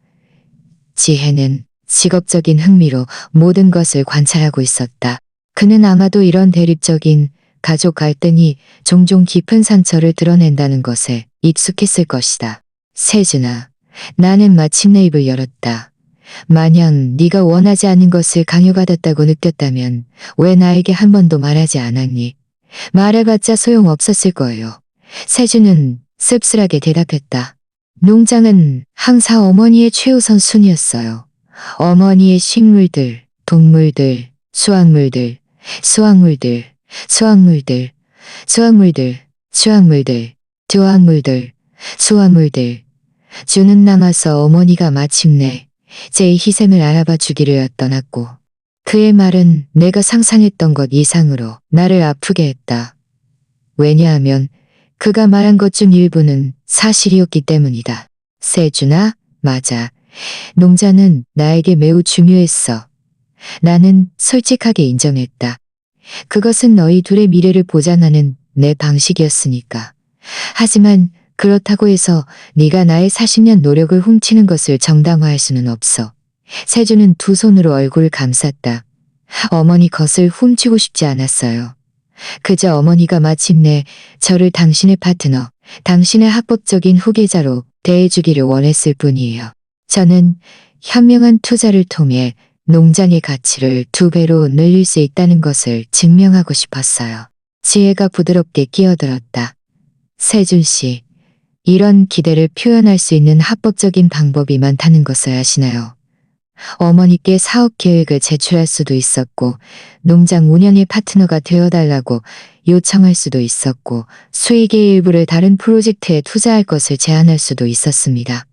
지혜는 직업적인 흥미로 모든 것을 관찰하고 있었다. 그는 아마도 이런 대립적인 가족 갈등이 종종 깊은 상처를 드러낸다는 것에 익숙했을 것이다. 세준아, 나는 마침내 입을 열었다. 만약 네가 원하지 않는 것을 강요받았다고 느꼈다면 왜 나에게 한 번도 말하지 않았니? 말해봤자 소용없었을 거예요. 세준은 씁쓸하게 대답했다. 농장은 항상 어머니의 최우선 순위였어요. 어머니의 식물들, 동물들, 수확물들, 수확물들, 수확물들, 수확물들, 수확물들, 수확물들, 수확물들. 주는 남아서 어머니가 마침내 제 희생을 알아봐 주기를 떠났고 그의 말은 내가 상상했던 것 이상으로 나를 아프게 했다. 왜냐하면 그가 말한 것 중 일부는 사실이었기 때문이다. 세준아, 맞아. 농자는 나에게 매우 중요했어. 나는 솔직하게 인정했다. 그것은 너희 둘의 미래를 보장하는 내 방식이었으니까. 하지만 그렇다고 해서 네가 나의 40년 노력을 훔치는 것을 정당화할 수는 없어. 세준은 두 손으로 얼굴을 감쌌다. 어머니 것을 훔치고 싶지 않았어요. 그저 어머니가 마침내 저를 당신의 파트너, 당신의 합법적인 후계자로 대해주기를 원했을 뿐이에요. 저는 현명한 투자를 통해 농장의 가치를 2배로 늘릴 수 있다는 것을 증명하고 싶었어요. 지혜가 부드럽게 끼어들었다. 세준 씨, 이런 기대를 표현할 수 있는 합법적인 방법이 많다는 것을 아시나요? 어머니께 사업 계획을 제출할 수도 있었고 농장 운영의 파트너가 되어달라고 요청할 수도 있었고 수익의 일부를 다른 프로젝트에 투자할 것을 제안할 수도 있었습니다.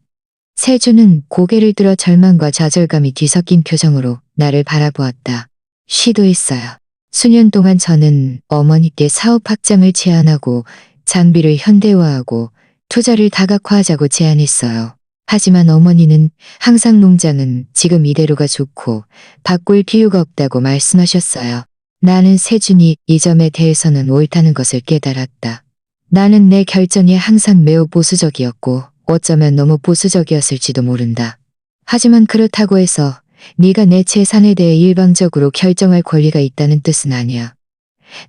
세준은 고개를 들어 절망과 좌절감이 뒤섞인 표정으로 나를 바라보았다. 시도했어요. 수년 동안 저는 어머니께 사업 확장을 제안하고 장비를 현대화하고 투자를 다각화하자고 제안했어요. 하지만 어머니는 항상 농장은 지금 이대로가 좋고 바꿀 필요가 없다고 말씀하셨어요. 나는 세준이 이 점에 대해서는 옳다는 것을 깨달았다. 나는 내 결정이 항상 매우 보수적이었고 어쩌면 너무 보수적이었을지도 모른다. 하지만 그렇다고 해서 네가 내 재산에 대해 일방적으로 결정할 권리가 있다는 뜻은 아니야.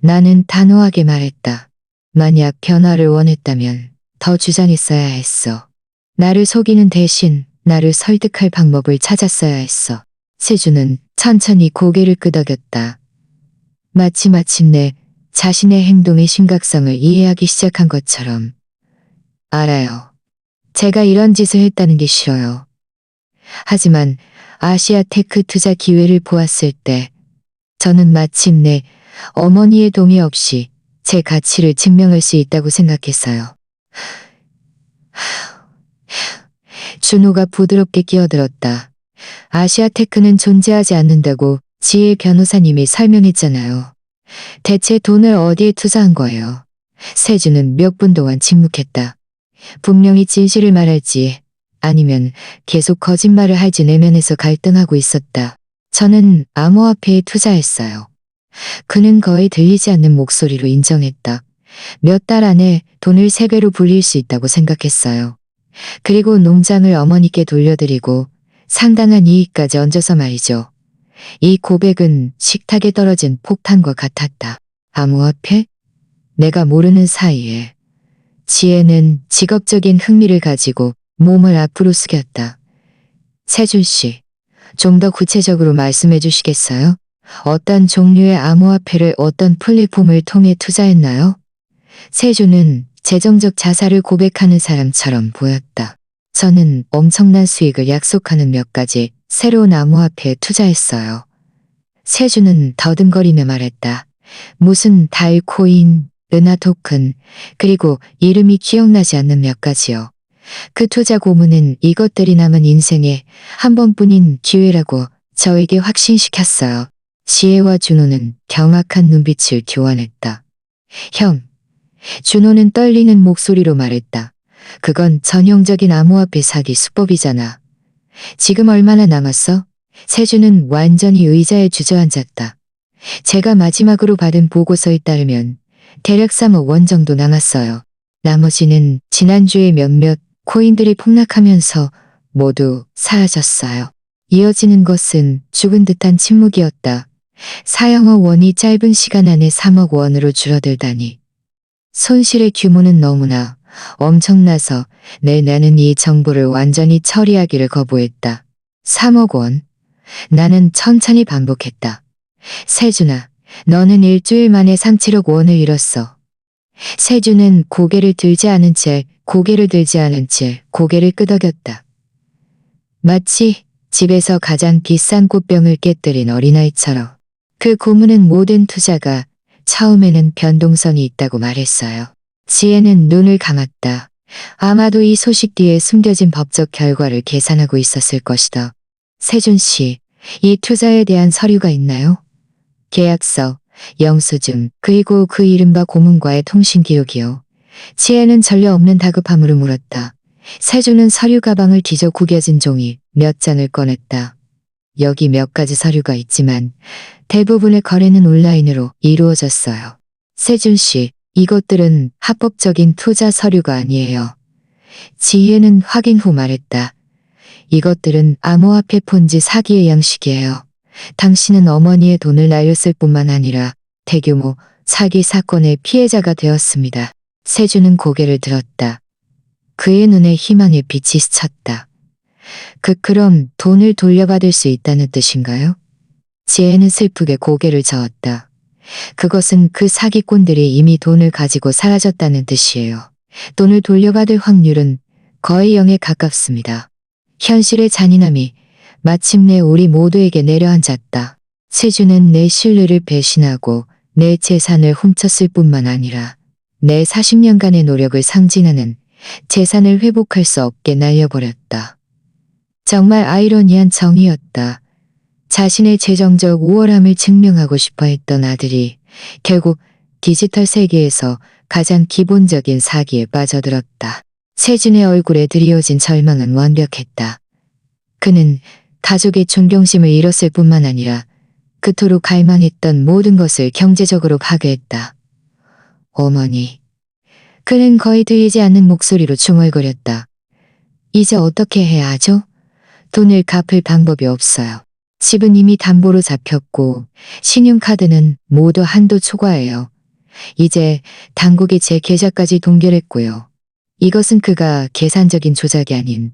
나는 단호하게 말했다. 만약 변화를 원했다면 더 주장했어야 했어. 나를 속이는 대신 나를 설득할 방법을 찾았어야 했어. 세주는 천천히 고개를 끄덕였다. 마치 마침내 자신의 행동의 심각성을 이해하기 시작한 것처럼. 알아요. 제가 이런 짓을 했다는 게 싫어요. 하지만 아시아테크 투자 기회를 보았을 때 저는 마침내 어머니의 동의 없이 제 가치를 증명할 수 있다고 생각했어요. 준호가 부드럽게 끼어들었다. 아시아테크는 존재하지 않는다고 지혜 변호사님이 설명했잖아요. 대체 돈을 어디에 투자한 거예요? 세주는 몇 분 동안 침묵했다. 분명히 진실을 말할지 아니면 계속 거짓말을 할지 내면에서 갈등하고 있었다. 저는 암호화폐에 투자했어요. 그는 거의 들리지 않는 목소리로 인정했다. 몇 달 안에 돈을 3배로 불릴 수 있다고 생각했어요. 그리고 농장을 어머니께 돌려드리고 상당한 이익까지 얹어서 말이죠. 이 고백은 식탁에 떨어진 폭탄과 같았다. 암호화폐? 내가 모르는 사이에 지혜는 직업적인 흥미를 가지고 몸을 앞으로 숙였다. 세준 씨, 좀 더 구체적으로 말씀해 주시겠어요? 어떤 종류의 암호화폐를 어떤 플랫폼을 통해 투자했나요? 세준은 재정적 자살을 고백하는 사람처럼 보였다. 저는 엄청난 수익을 약속하는 몇 가지 새로운 암호화폐에 투자했어요. 세준은 더듬거리며 말했다. 무슨 달코인, 은하토큰, 그리고 이름이 기억나지 않는 몇 가지요. 그 투자 고문은 이것들이 남은 인생에 한 번뿐인 기회라고 저에게 확신시켰어요. 지혜와 준호는 경악한 눈빛을 교환했다. 형, 준호는 떨리는 목소리로 말했다. 그건 전형적인 암호화폐 사기 수법이잖아. 지금 얼마나 남았어? 세준은 완전히 의자에 주저앉았다. 제가 마지막으로 받은 보고서에 따르면 대략 3억 원 정도 남았어요. 나머지는 지난주에 몇몇 코인들이 폭락하면서 모두 사라졌어요. 이어지는 것은 죽은 듯한 침묵이었다. 4억 원이 짧은 시간 안에 3억 원으로 줄어들다니. 손실의 규모는 너무나 엄청나서 나는 이 정보를 완전히 처리하기를 거부했다. 3억 원? 나는 천천히 반복했다. 세준아, 너는 일주일 만에 3, 7억 원을 잃었어. 세준은 고개를 들지 않은 채 고개를 끄덕였다. 마치 집에서 가장 비싼 꽃병을 깨뜨린 어린아이처럼. 그 고문은 모든 투자가 처음에는 변동성이 있다고 말했어요. 지혜는 눈을 감았다. 아마도 이 소식 뒤에 숨겨진 법적 결과를 계산하고 있었을 것이다. 세준 씨, 이 투자에 대한 서류가 있나요? 계약서, 영수증, 그리고 그 이름과 고문과의 통신 기록이요. 지혜는 전혀 없는 다급함으로 물었다. 세준은 서류 가방을 뒤져 구겨진 종이 몇 장을 꺼냈다. 여기 몇 가지 서류가 있지만 대부분의 거래는 온라인으로 이루어졌어요. 세준 씨, 이것들은 합법적인 투자 서류가 아니에요. 지혜는 확인 후 말했다. 이것들은 암호화폐 폰지 사기의 양식이에요. 당신은 어머니의 돈을 날렸을 뿐만 아니라 대규모 사기 사건의 피해자가 되었습니다. 세준은 고개를 들었다. 그의 눈에 희망의 빛이 스쳤다. 그럼 돈을 돌려받을 수 있다는 뜻인가요? 지혜는 슬프게 고개를 저었다. 그것은 그 사기꾼들이 이미 돈을 가지고 사라졌다는 뜻이에요. 돈을 돌려받을 확률은 거의 0에 가깝습니다. 현실의 잔인함이 마침내 우리 모두에게 내려앉았다. 세준은 내 신뢰를 배신하고 내 재산을 훔쳤을 뿐만 아니라 내 40년간의 노력을 상징하는 재산을 회복할 수 없게 날려버렸다. 정말 아이러니한 정의였다. 자신의 재정적 우월함을 증명하고 싶어 했던 아들이 결국 디지털 세계에서 가장 기본적인 사기에 빠져들었다. 세준의 얼굴에 드리워진 절망은 완벽했다. 그는 가족의 존경심을 잃었을 뿐만 아니라 그토록 갈망했던 모든 것을 경제적으로 파괴했다. 어머니. 그는 거의 들리지 않는 목소리로 중얼거렸다. 이제 어떻게 해야 하죠? 돈을 갚을 방법이 없어요. 집은 이미 담보로 잡혔고 신용카드는 모두 한도 초과예요. 이제 당국이 제 계좌까지 동결했고요. 이것은 그가 계산적인 조작이 아닌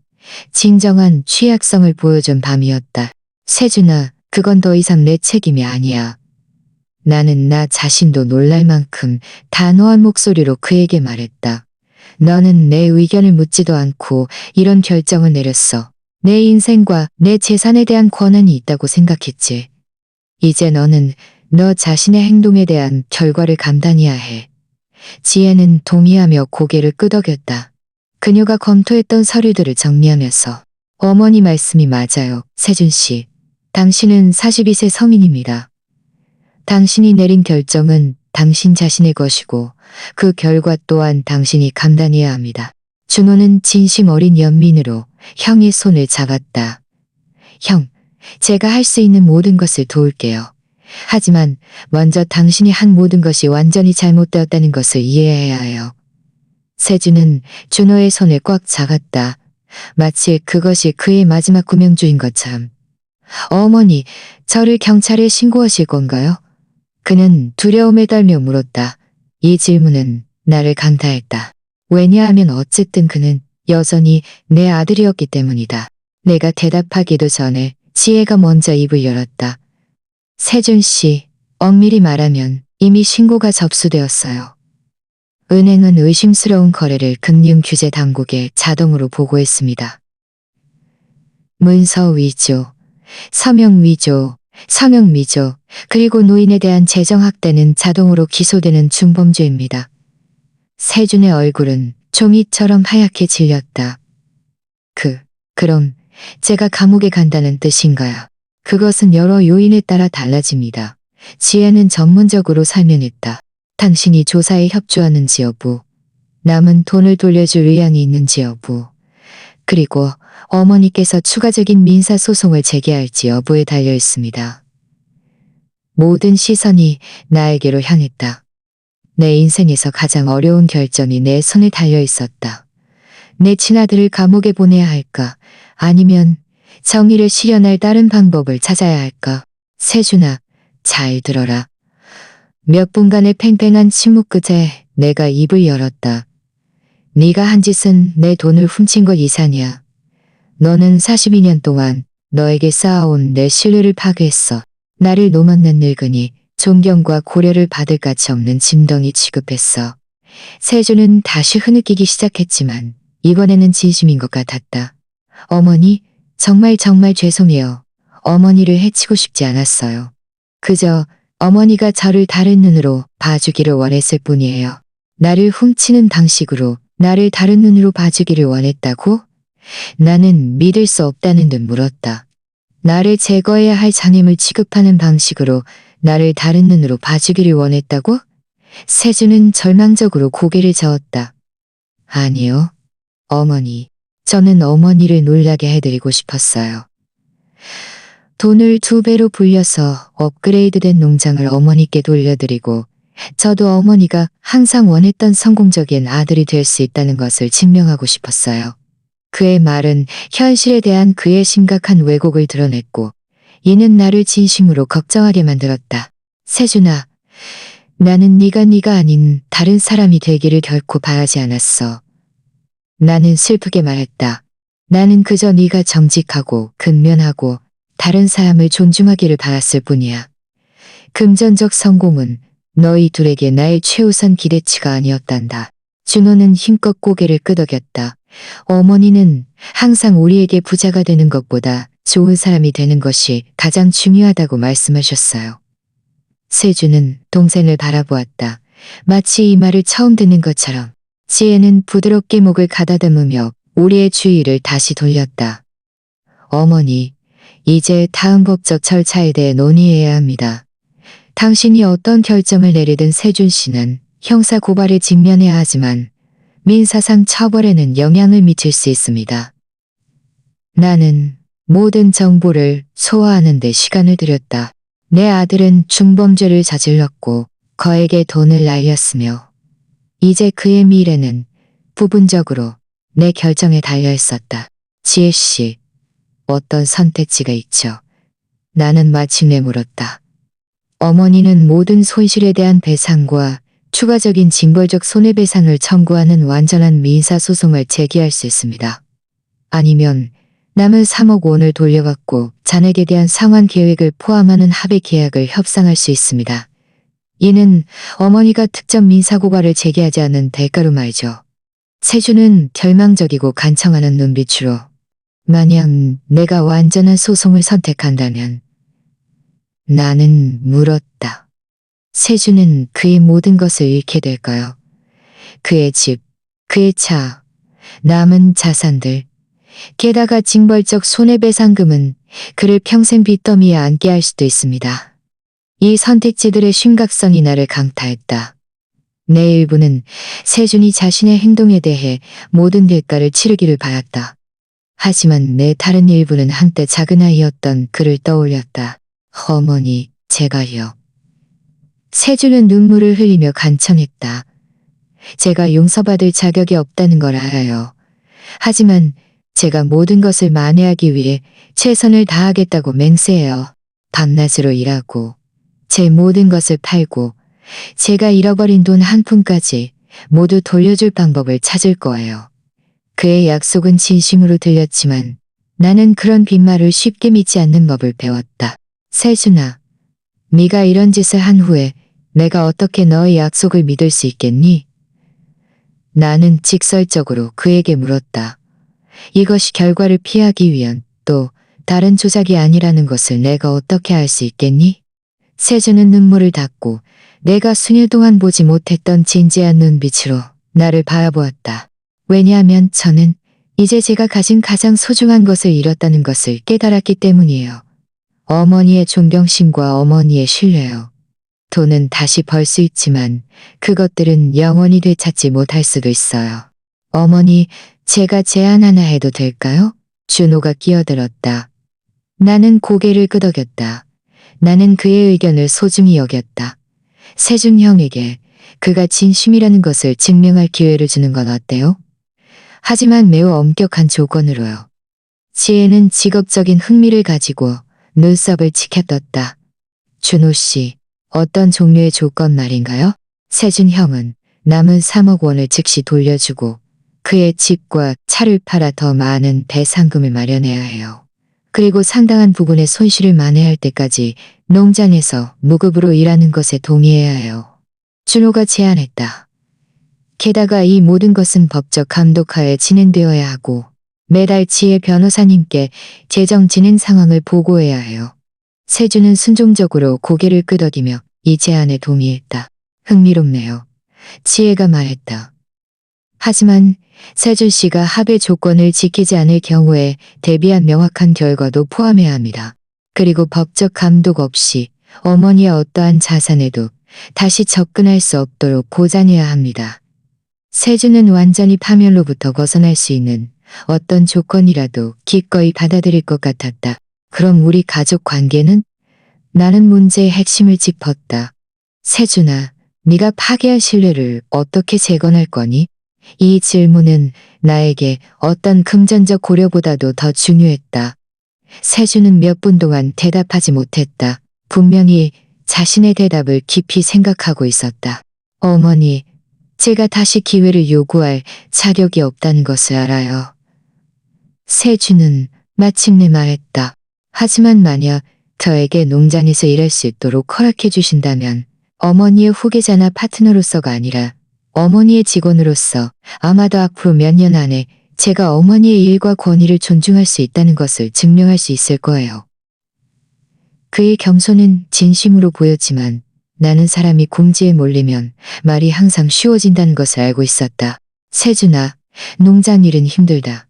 진정한 취약성을 보여준 밤이었다. 세준아, 그건 더 이상 내 책임이 아니야. 나는 나 자신도 놀랄 만큼 단호한 목소리로 그에게 말했다. 너는 내 의견을 묻지도 않고 이런 결정을 내렸어. 내 인생과 내 재산에 대한 권한이 있다고 생각했지. 이제 너는 너 자신의 행동에 대한 결과를 감당해야 해. 지혜는 동의하며 고개를 끄덕였다. 그녀가 검토했던 서류들을 정리하면서 어머니 말씀이 맞아요. 세준 씨. 당신은 42세 성인입니다. 당신이 내린 결정은 당신 자신의 것이고 그 결과 또한 당신이 감당해야 합니다. 준호는 진심 어린 연민으로 형의 손을 잡았다. 형, 제가 할 수 있는 모든 것을 도울게요. 하지만 먼저 당신이 한 모든 것이 완전히 잘못되었다는 것을 이해해야 해요. 세준은 준호의 손을 꽉 잡았다. 마치 그것이 그의 마지막 구명조인 것처럼. 어머니, 저를 경찰에 신고하실 건가요? 그는 두려움에 떨며 물었다. 이 질문은 나를 강타했다. 왜냐하면 어쨌든 그는 여전히 내 아들이었기 때문이다. 내가 대답하기도 전에 지혜가 먼저 입을 열었다. 세준 씨, 엄밀히 말하면 이미 신고가 접수되었어요. 은행은 의심스러운 거래를 금융규제당국에 자동으로 보고했습니다. 문서 위조, 서명 위조, 서명 미조, 그리고 노인에 대한 재정학대는 자동으로 기소되는 중범죄입니다. 세준의 얼굴은 종이처럼 하얗게 질렸다. 그럼 제가 감옥에 간다는 뜻인가요? 그것은 여러 요인에 따라 달라집니다. 지혜는 전문적으로 설명했다. 당신이 조사에 협조하는지 여부, 남은 돈을 돌려줄 의향이 있는지 여부, 그리고 어머니께서 추가적인 민사소송을 제기할지 여부에 달려 있습니다. 모든 시선이 나에게로 향했다. 내 인생에서 가장 어려운 결정이 내 손에 달려 있었다. 내 친아들을 감옥에 보내야 할까? 아니면 정의를 실현할 다른 방법을 찾아야 할까? 세준아, 잘 들어라. 몇 분간의 팽팽한 침묵 끝에 내가 입을 열었다. 네가 한 짓은 내 돈을 훔친 것 이상이야. 너는 42년 동안 너에게 쌓아온 내 신뢰를 파괴했어. 나를 노망난 늙은이, 존경과 고려를 받을 가치 없는 짐덩이 취급했어. 세준은 다시 흐느끼기 시작했지만 이번에는 진심인 것 같았다. 어머니, 정말 죄송해요. 어머니를 해치고 싶지 않았어요. 그저 어머니가 저를 다른 눈으로 봐주기를 원했을 뿐이에요. 나를 훔치는 방식으로 나를 다른 눈으로 봐주기를 원했다고? 나는 믿을 수 없다는 듯 물었다. 나를 제거해야 할 장애물 취급하는 방식으로 나를 다른 눈으로 봐주기를 원했다고? 세준은 절망적으로 고개를 저었다. 아니요. 어머니, 저는 어머니를 놀라게 해드리고 싶었어요. 돈을 2배로 불려서 업그레이드된 농장을 어머니께 돌려드리고 저도 어머니가 항상 원했던 성공적인 아들이 될 수 있다는 것을 증명하고 싶었어요. 그의 말은 현실에 대한 그의 심각한 왜곡을 드러냈고 이는 나를 진심으로 걱정하게 만들었다. 세준아, 나는 네가 아닌 다른 사람이 되기를 결코 바라지 않았어. 나는 슬프게 말했다. 나는 그저 네가 정직하고 근면하고 다른 사람을 존중하기를 바랐을 뿐이야. 금전적 성공은 너희 둘에게 나의 최우선 기대치가 아니었단다. 준호는 힘껏 고개를 끄덕였다. 어머니는 항상 우리에게 부자가 되는 것보다 좋은 사람이 되는 것이 가장 중요하다고 말씀하셨어요. 세준은 동생을 바라보았다. 마치 이 말을 처음 듣는 것처럼. 지혜는 부드럽게 목을 가다듬으며 우리의 주의를 다시 돌렸다. 어머니, 이제 다음 법적 절차에 대해 논의해야 합니다. 당신이 어떤 결정을 내리든 세준 씨는 형사 고발에 직면해야 하지만 민사상 처벌에는 영향을 미칠 수 있습니다. 나는 모든 정보를 소화하는 데 시간을 들였다. 내 아들은 중범죄를 저질렀고 거액의 돈을 날렸으며 이제 그의 미래는 부분적으로 내 결정에 달려 있었다. 지혜 씨, 어떤 선택지가 있죠? 나는 마침내 물었다. 어머니는 모든 손실에 대한 배상과 추가적인 징벌적 손해배상을 청구하는 완전한 민사소송을 제기할 수 있습니다. 아니면 남은 3억 원을 돌려받고 잔액에 대한 상환 계획을 포함하는 합의 계약을 협상할 수 있습니다. 이는 어머니가 특정 민사고발을 제기하지 않은 대가로 말이죠. 세주는 절망적이고 간청하는 눈빛으로 만약 내가 완전한 소송을 선택한다면 나는 물었다. 세주는 그의 모든 것을 잃게 될까요? 그의 집, 그의 차, 남은 자산들, 게다가 징벌적 손해배상금은 그를 평생 빚더미에 앉게 할 수도 있습니다. 이 선택지들의 심각성이 나를 강타했다. 내 일부는 세준이 자신의 행동에 대해 모든 대가를 치르기를 바랐다. 하지만 내 다른 일부는 한때 작은 아이였던 그를 떠올렸다. 어머니, 제가요. 세준은 눈물을 흘리며 간청했다. 제가 용서받을 자격이 없다는 걸 알아요. 하지만 제가 모든 것을 만회하기 위해 최선을 다하겠다고 맹세해요. 밤낮으로 일하고 제 모든 것을 팔고 제가 잃어버린 돈 한 푼까지 모두 돌려줄 방법을 찾을 거예요. 그의 약속은 진심으로 들렸지만 나는 그런 빈말을 쉽게 믿지 않는 법을 배웠다. 세준아, 네가 이런 짓을 한 후에 내가 어떻게 너의 약속을 믿을 수 있겠니? 나는 직설적으로 그에게 물었다. 이것이 결과를 피하기 위한 또 다른 조작이 아니라는 것을 내가 어떻게 알 수 있겠니? 세준은 눈물을 닦고 내가 수년 동안 보지 못했던 진지한 눈빛으로 나를 바라보았다. 왜냐하면 저는 이제 제가 가진 가장 소중한 것을 잃었다는 것을 깨달았기 때문이에요. 어머니의 존경심과 어머니의 신뢰요. 돈은 다시 벌 수 있지만 그것들은 영원히 되찾지 못할 수도 있어요. 어머니, 제가 제안 하나 해도 될까요? 준호가 끼어들었다. 나는 고개를 끄덕였다. 나는 그의 의견을 소중히 여겼다. 세준 형에게 그가 진심이라는 것을 증명할 기회를 주는 건 어때요? 하지만 매우 엄격한 조건으로요. 지혜는 직업적인 흥미를 가지고 눈썹을 치켜떴다. 준호 씨, 어떤 종류의 조건 말인가요? 세준 형은 남은 3억 원을 즉시 돌려주고 그의 집과 차를 팔아 더 많은 배상금을 마련해야 해요. 그리고 상당한 부분의 손실을 만회할 때까지 농장에서 무급으로 일하는 것에 동의해야 해요. 준호가 제안했다. 게다가 이 모든 것은 법적 감독하에 진행되어야 하고 매달 지혜 변호사님께 재정 진행 상황을 보고해야 해요. 세준은 순종적으로 고개를 끄덕이며 이 제안에 동의했다. 흥미롭네요. 지혜가 말했다. 하지만 세준 씨가 합의 조건을 지키지 않을 경우에 대비한 명확한 결과도 포함해야 합니다. 그리고 법적 감독 없이 어머니의 어떠한 자산에도 다시 접근할 수 없도록 보장해야 합니다. 세준은 완전히 파멸로부터 벗어날 수 있는 어떤 조건이라도 기꺼이 받아들일 것 같았다. 그럼 우리 가족 관계는? 나는 문제의 핵심을 짚었다. 세준아, 네가 파괴한 신뢰를 어떻게 재건할 거니? 이 질문은 나에게 어떤 금전적 고려보다도 더 중요했다. 세준은 몇 분 동안 대답하지 못했다. 분명히 자신의 대답을 깊이 생각하고 있었다. 어머니, 제가 다시 기회를 요구할 자격이 없다는 것을 알아요. 세준은 마침내 말했다. 하지만 만약 저에게 농장에서 일할 수 있도록 허락해 주신다면 어머니의 후계자나 파트너로서가 아니라 어머니의 직원으로서 아마도 앞으로 몇 년 안에 제가 어머니의 일과 권위를 존중할 수 있다는 것을 증명할 수 있을 거예요. 그의 겸손은 진심으로 보였지만 나는 사람이 궁지에 몰리면 말이 항상 쉬워진다는 것을 알고 있었다. 세준아, 농장 일은 힘들다.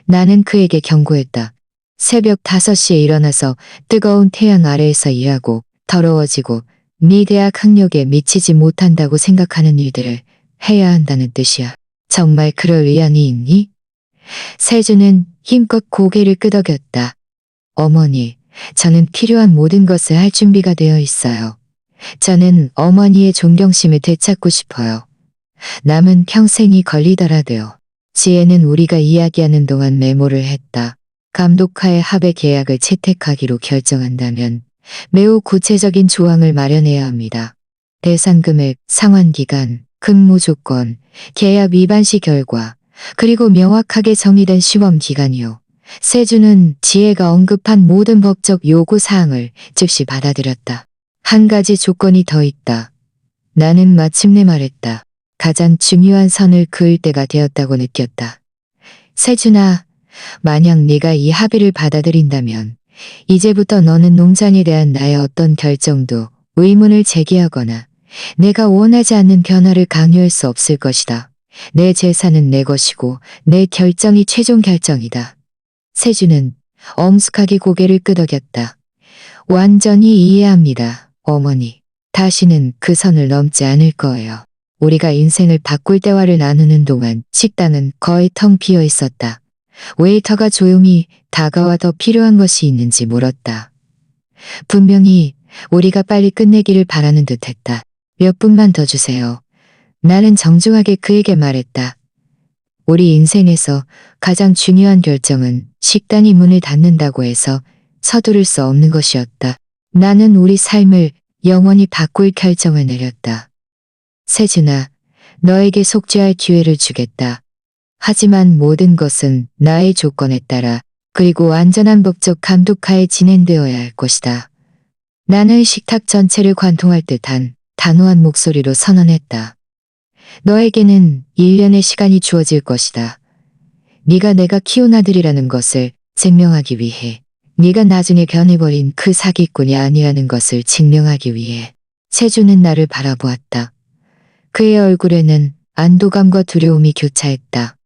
나는 그에게 경고했다. 새벽 5시에 일어나서 뜨거운 태양 아래에서 일하고 더러워지고 네 대학 학력에 미치지 못한다고 생각하는 일들을 해야 한다는 뜻이야. 정말 그럴 의향이 있니? 세주는 힘껏 고개를 끄덕였다. 어머니, 저는 필요한 모든 것을 할 준비가 되어 있어요. 저는 어머니의 존경심을 되찾고 싶어요. 남은 평생이 걸리더라도요. 지혜는 우리가 이야기하는 동안 메모를 했다. 감독과의 합의 계약을 채택하기로 결정한다면 매우 구체적인 조항을 마련해야 합니다. 대상 금액, 상환 기간, 근무 조건, 계약 위반 시 결과, 그리고 명확하게 정의된 시범 기간이요. 세주는 지혜가 언급한 모든 법적 요구 사항을 즉시 받아들였다. 한 가지 조건이 더 있다. 나는 마침내 말했다. 가장 중요한 선을 그을 때가 되었다고 느꼈다. 세준아, 만약 네가 이 합의를 받아들인다면 이제부터 너는 농장에 대한 나의 어떤 결정도 의문을 제기하거나 내가 원하지 않는 변화를 강요할 수 없을 것이다. 내 재산은 내 것이고 내 결정이 최종 결정이다. 세준은 엄숙하게 고개를 끄덕였다. 완전히 이해합니다, 어머니. 다시는 그 선을 넘지 않을 거예요. 우리가 인생을 바꿀 대화를 나누는 동안 식당은 거의 텅 비어 있었다. 웨이터가 조용히 다가와 더 필요한 것이 있는지 물었다. 분명히 우리가 빨리 끝내기를 바라는 듯했다. 몇 분만 더 주세요. 나는 정중하게 그에게 말했다. 우리 인생에서 가장 중요한 결정은 식당이 문을 닫는다고 해서 서두를 수 없는 것이었다. 나는 우리 삶을 영원히 바꿀 결정을 내렸다. 세준아, 너에게 속죄할 기회를 주겠다. 하지만 모든 것은 나의 조건에 따라 그리고 안전한 법적 감독하에 진행되어야 할 것이다. 나는 식탁 전체를 관통할 듯한 단호한 목소리로 선언했다. 너에게는 1년의 시간이 주어질 것이다. 네가 내가 키운 아들이라는 것을 증명하기 위해, 네가 나중에 변해버린 그 사기꾼이 아니라는 것을 증명하기 위해. 세주는 나를 바라보았다. 그의 얼굴에는 안도감과 두려움이 교차했다.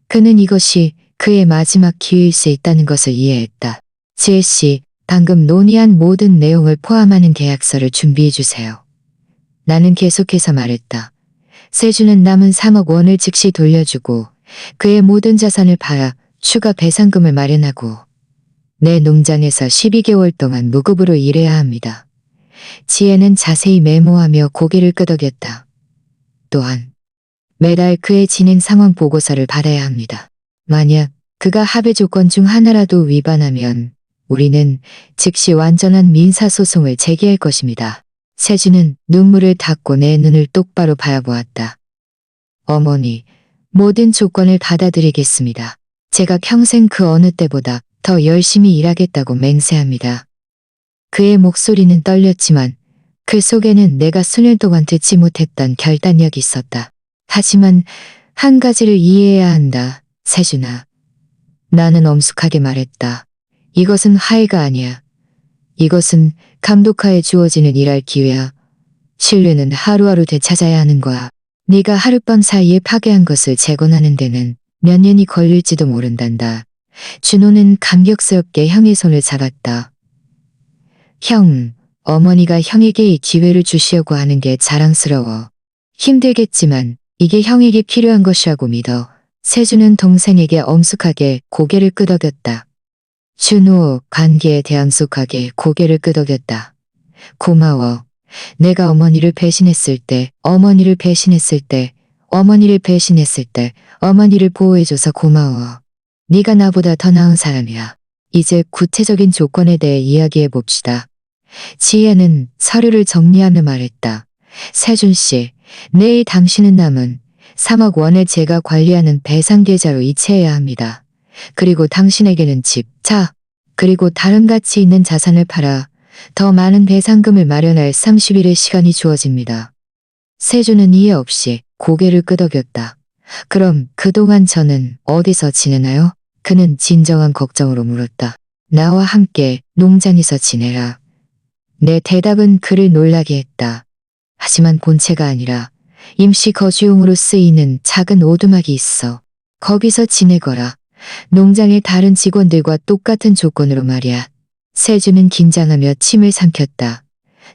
그는 이것이 그의 마지막 기회일 수 있다는 것을 이해했다. 지혜 씨, 방금 논의한 모든 내용을 포함하는 계약서를 준비해 주세요. 나는 계속해서 말했다. 세주는 남은 3억 원을 즉시 돌려주고 그의 모든 자산을 팔아 추가 배상금을 마련하고 내 농장에서 12개월 동안 무급으로 일해야 합니다. 지혜는 자세히 메모하며 고개를 끄덕였다. 또한 매달 그의 진행 상황 보고서를 받아야 합니다. 만약 그가 합의 조건 중 하나라도 위반하면 우리는 즉시 완전한 민사소송을 제기할 것입니다. 세주는 눈물을 닦고 내 눈을 똑바로 바라보았다. 어머니, 모든 조건을 받아들이겠습니다. 제가 평생 그 어느 때보다 더 열심히 일하겠다고 맹세합니다. 그의 목소리는 떨렸지만 그 속에는 내가 수년 동안 듣지 못했던 결단력이 있었다. 하지만 한 가지를 이해해야 한다, 세준아. 나는 엄숙하게 말했다. 이것은 화해가 아니야. 이것은 감독하에 주어지는 일할 기회야. 신뢰는 하루하루 되찾아야 하는 거야. 네가 하룻밤 사이에 파괴한 것을 재건하는 데는 몇 년이 걸릴지도 모른단다. 준호는 감격스럽게 형의 손을 잡았다. 형, 어머니가 형에게 이 기회를 주시려고 하는 게 자랑스러워. 힘들겠지만 이게 형에게 필요한 것이라고 믿어. 세주는 동생에게 엄숙하게 고개를 끄덕였다. 준호 관계에 대항속하게 고개를 끄덕였다. 고마워. 내가 어머니를 배신했을 때, 어머니를 배신했을 때, 어머니를 배신했을 때, 어머니를 보호해줘서 고마워. 네가 나보다 더 나은 사람이야. 이제 구체적인 조건에 대해 이야기해 봅시다. 지혜는 서류를 정리하며 말했다. 세준 씨, 내일 당신은 남은 3억 원을 제가 관리하는 배상계좌로 이체해야 합니다. 그리고 당신에게는 집, 차, 그리고 다른 가치 있는 자산을 팔아 더 많은 배상금을 마련할 30일의 시간이 주어집니다. 세준은 이해 없이 고개를 끄덕였다. 그럼 그동안 저는 어디서 지내나요? 그는 진정한 걱정으로 물었다. 나와 함께 농장에서 지내라. 내 대답은 그를 놀라게 했다. 하지만 본체가 아니라 임시 거주용으로 쓰이는 작은 오두막이 있어. 거기서 지내거라. 농장의 다른 직원들과 똑같은 조건으로 말이야. 세주는 긴장하며 침을 삼켰다.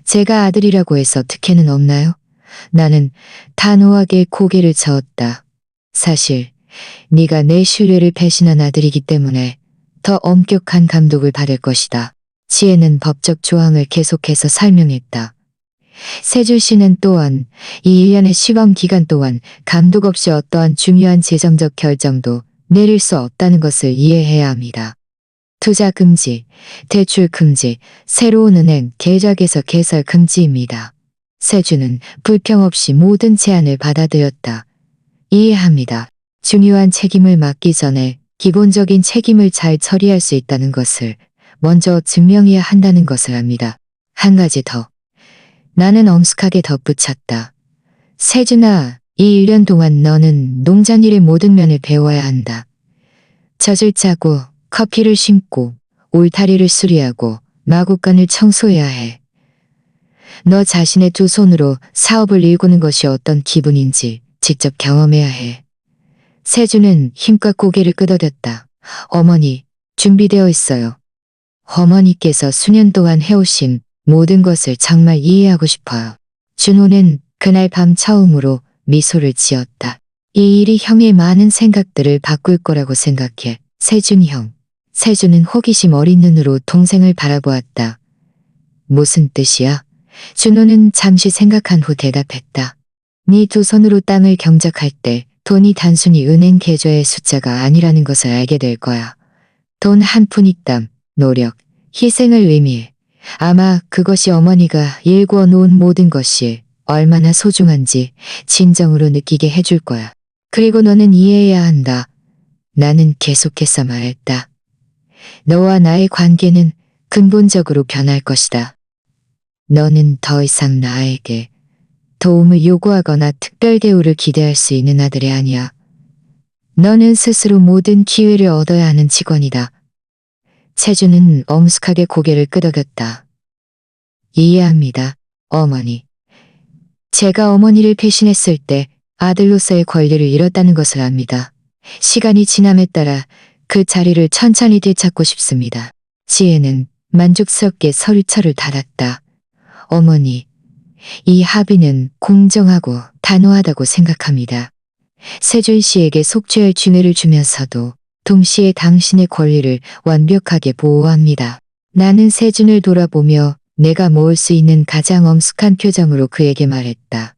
제가 아들이라고 해서 특혜는 없나요? 나는 단호하게 고개를 저었다. 사실 네가 내 신뢰를 배신한 아들이기 때문에 더 엄격한 감독을 받을 것이다. 지혜는 법적 조항을 계속해서 설명했다. 세준 씨는 또한 이 1년의 시범 기간 동안 감독 없이 어떠한 중요한 재정적 결정도 내릴 수 없다는 것을 이해해야 합니다. 투자 금지, 대출 금지, 새로운 은행 계좌개설 개설 금지입니다. 세준은 불평 없이 모든 제안을 받아들였다. 이해합니다. 중요한 책임을 맡기 전에 기본적인 책임을 잘 처리할 수 있다는 것을 먼저 증명해야 한다는 것을 압니다. 한 가지 더. 나는 엄숙하게 덧붙였다. 세준아, 이 1년 동안 너는 농장일의 모든 면을 배워야 한다. 젖을 짜고 커피를 심고 울타리를 수리하고 마구간을 청소해야 해. 너 자신의 두 손으로 사업을 일구는 것이 어떤 기분인지 직접 경험해야 해. 세준은 힘껏 고개를 끄덕였다. 어머니, 준비되어 있어요. 어머니께서 수년 동안 해오신 모든 것을 정말 이해하고 싶어요. 준호는 그날 밤 처음으로 미소를 지었다. 이 일이 형의 많은 생각들을 바꿀 거라고 생각해. 세준 형. 세준은 호기심 어린 눈으로 동생을 바라보았다. 무슨 뜻이야? 준호는 잠시 생각한 후 대답했다. 네 두 손으로 땅을 경작할 때 돈이 단순히 은행 계좌의 숫자가 아니라는 것을 알게 될 거야. 돈 한 푼이 땀, 노력, 희생을 의미해. 아마 그것이 어머니가 일구어 놓은 모든 것이 얼마나 소중한지 진정으로 느끼게 해줄 거야. 그리고 너는 이해해야 한다. 나는 계속해서 말했다. 너와 나의 관계는 근본적으로 변할 것이다. 너는 더 이상 나에게 도움을 요구하거나 특별 대우를 기대할 수 있는 아들이 아니야. 너는 스스로 모든 기회를 얻어야 하는 직원이다. 세준은 엄숙하게 고개를 끄덕였다. 이해합니다, 어머니. 제가 어머니를 배신했을 때 아들로서의 권리를 잃었다는 것을 압니다. 시간이 지남에 따라 그 자리를 천천히 되찾고 싶습니다. 지혜는 만족스럽게 서류철을 닫았다. 어머니, 이 합의는 공정하고 단호하다고 생각합니다. 세준 씨에게 속죄할 준혜를 주면서도 동시에 당신의 권리를 완벽하게 보호합니다. 나는 세준을 돌아보며 내가 모을 수 있는 가장 엄숙한 표정으로 그에게 말했다.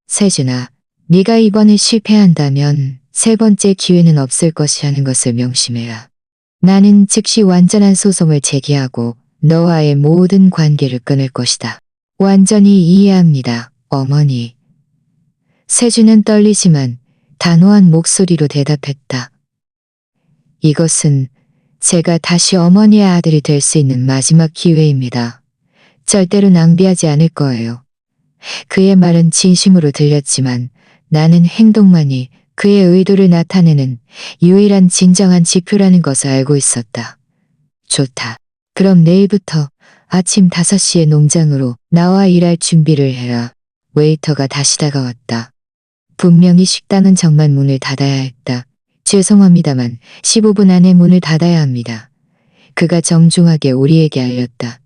세준아, 네가 이번에 실패한다면 세 번째 기회는 없을 것이라는 것을 명심해라. 나는 즉시 완전한 소송을 제기하고 너와의 모든 관계를 끊을 것이다. 완전히 이해합니다, 어머니. 세준은 떨리지만 단호한 목소리로 대답했다. 이것은 제가 다시 어머니의 아들이 될 수 있는 마지막 기회입니다. 절대로 낭비하지 않을 거예요. 그의 말은 진심으로 들렸지만 나는 행동만이 그의 의도를 나타내는 유일한 진정한 지표라는 것을 알고 있었다. 좋다. 그럼 내일부터 아침 5시에 농장으로 나와 일할 준비를 해라. 웨이터가 다시 다가왔다. 분명히 식당은 정말 문을 닫아야 했다. 죄송합니다만 15분 안에 문을 닫아야 합니다. 그가 정중하게 우리에게 알렸다.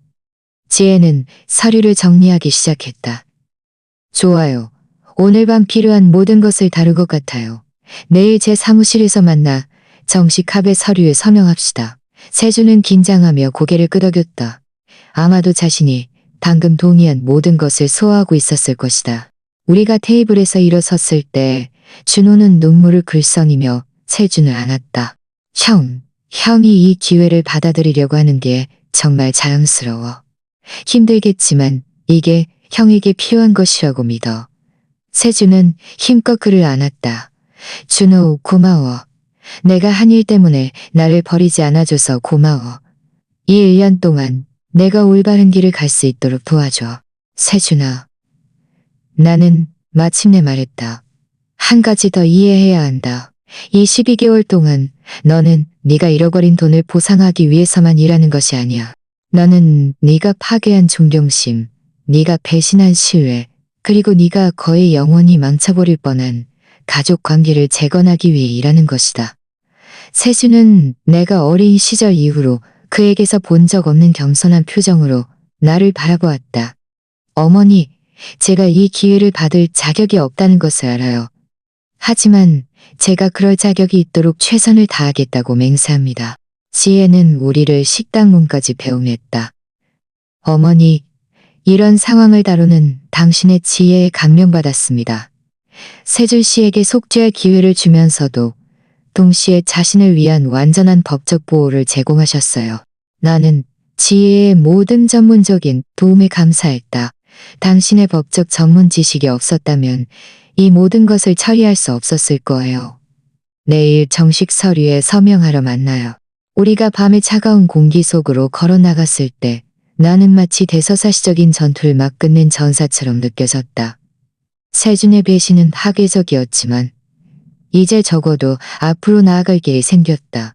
지혜는 서류를 정리하기 시작했다. 좋아요. 오늘 밤 필요한 모든 것을 다룰 것 같아요. 내일 제 사무실에서 만나 정식 합의 서류에 서명합시다. 세준은 긴장하며 고개를 끄덕였다. 아마도 자신이 방금 동의한 모든 것을 소화하고 있었을 것이다. 우리가 테이블에서 일어섰을 때 준호는 눈물을 글썽이며 세준을 안았다. 형이 이 기회를 받아들이려고 하는 게 정말 자랑스러워. 힘들겠지만 이게 형에게 필요한 것이라고 믿어. 세준은 힘껏 그를 안았다. 준호, 고마워. 내가 한 일 때문에 나를 버리지 않아줘서 고마워. 이 1년 동안 내가 올바른 길을 갈 수 있도록 도와줘. 세준아. 나는 마침내 말했다. 한 가지 더 이해해야 한다. 이 12개월 동안 너는 네가 잃어버린 돈을 보상하기 위해서만 일하는 것이 아니야. 너는 네가 파괴한 존경심, 네가 배신한 신뢰, 그리고 네가 거의 영원히 망쳐버릴 뻔한 가족 관계를 재건하기 위해 일하는 것이다. 세준은 내가 어린 시절 이후로 그에게서 본 적 없는 겸손한 표정으로 나를 바라보았다. 어머니, 제가 이 기회를 받을 자격이 없다는 것을 알아요. 하지만 제가 그럴 자격이 있도록 최선을 다하겠다고 맹세합니다. 지혜는 우리를 식당 문까지 배웅했다. 어머니, 이런 상황을 다루는 당신의 지혜에 감명받았습니다. 세준 씨에게 속죄할 기회를 주면서도 동시에 자신을 위한 완전한 법적 보호를 제공하셨어요. 나는 지혜의 모든 전문적인 도움에 감사했다. 당신의 법적 전문 지식이 없었다면 이 모든 것을 처리할 수 없었을 거예요. 내일 정식 서류에 서명하러 만나요. 우리가 밤에 차가운 공기 속으로 걸어 나갔을 때 나는 마치 대서사시적인 전투를 막 끝낸 전사처럼 느껴졌다. 세준의 배신은 파괴적이었지만 이제 적어도 앞으로 나아갈 길이 생겼다.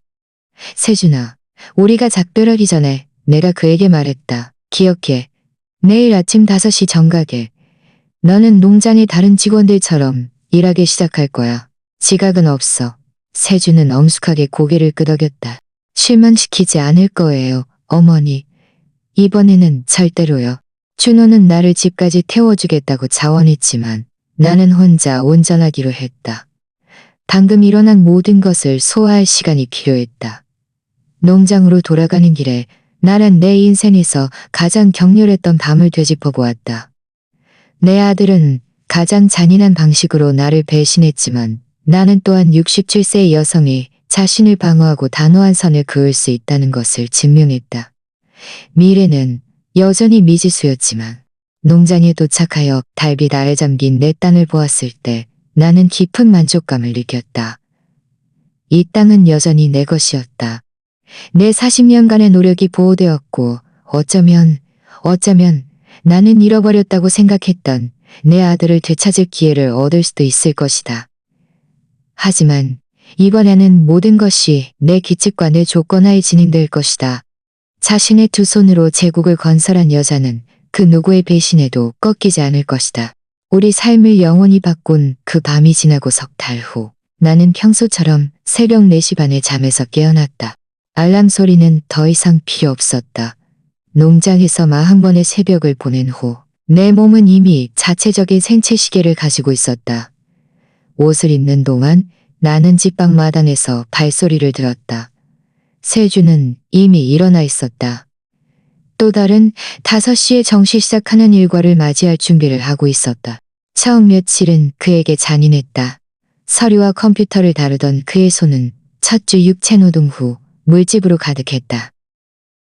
세준아, 우리가 작별하기 전에 내가 그에게 말했다. 기억해. 내일 아침 5시 정각에 너는 농장의 다른 직원들처럼 일하기 시작할 거야. 지각은 없어. 세준은 엄숙하게 고개를 끄덕였다. 실망시키지 않을 거예요, 어머니. 이번에는 절대로요. 준호는 나를 집까지 태워주겠다고 자원했지만 나는 혼자 운전하기로 했다. 방금 일어난 모든 것을 소화할 시간이 필요했다. 농장으로 돌아가는 길에 나는 내 인생에서 가장 격렬했던 밤을 되짚어 보았다. 내 아들은 가장 잔인한 방식으로 나를 배신했지만 나는 또한 67세의 여성이 자신을 방어하고 단호한 선을 그을 수 있다는 것을 증명했다. 미래는 여전히 미지수였지만 농장에 도착하여 달빛 아래 잠긴 내 땅을 보았을 때 나는 깊은 만족감을 느꼈다. 이 땅은 여전히 내 것이었다. 내 40년간의 노력이 보호되었고 어쩌면 나는 잃어버렸다고 생각했던 내 아들을 되찾을 기회를 얻을 수도 있을 것이다. 하지만 이번에는 모든 것이 내 규칙과 내 조건하에 진행될 것이다. 자신의 두 손으로 제국을 건설한 여자는 그 누구의 배신에도 꺾이지 않을 것이다. 우리 삶을 영원히 바꾼 그 밤이 지나고 석 달 후 나는 평소처럼 새벽 4시 반에 잠에서 깨어났다. 알람 소리는 더 이상 필요 없었다. 농장에서 41번의 새벽을 보낸 후 내 몸은 이미 자체적인 생체 시계를 가지고 있었다. 옷을 입는 동안 나는 집밖 마당에서 발소리를 들었다. 세준은 이미 일어나 있었다. 또 다른 5시에 정시 시작하는 일과를 맞이할 준비를 하고 있었다. 처음 며칠은 그에게 잔인했다. 서류와 컴퓨터를 다루던 그의 손은 첫 주 육체 노동 후 물집으로 가득했다.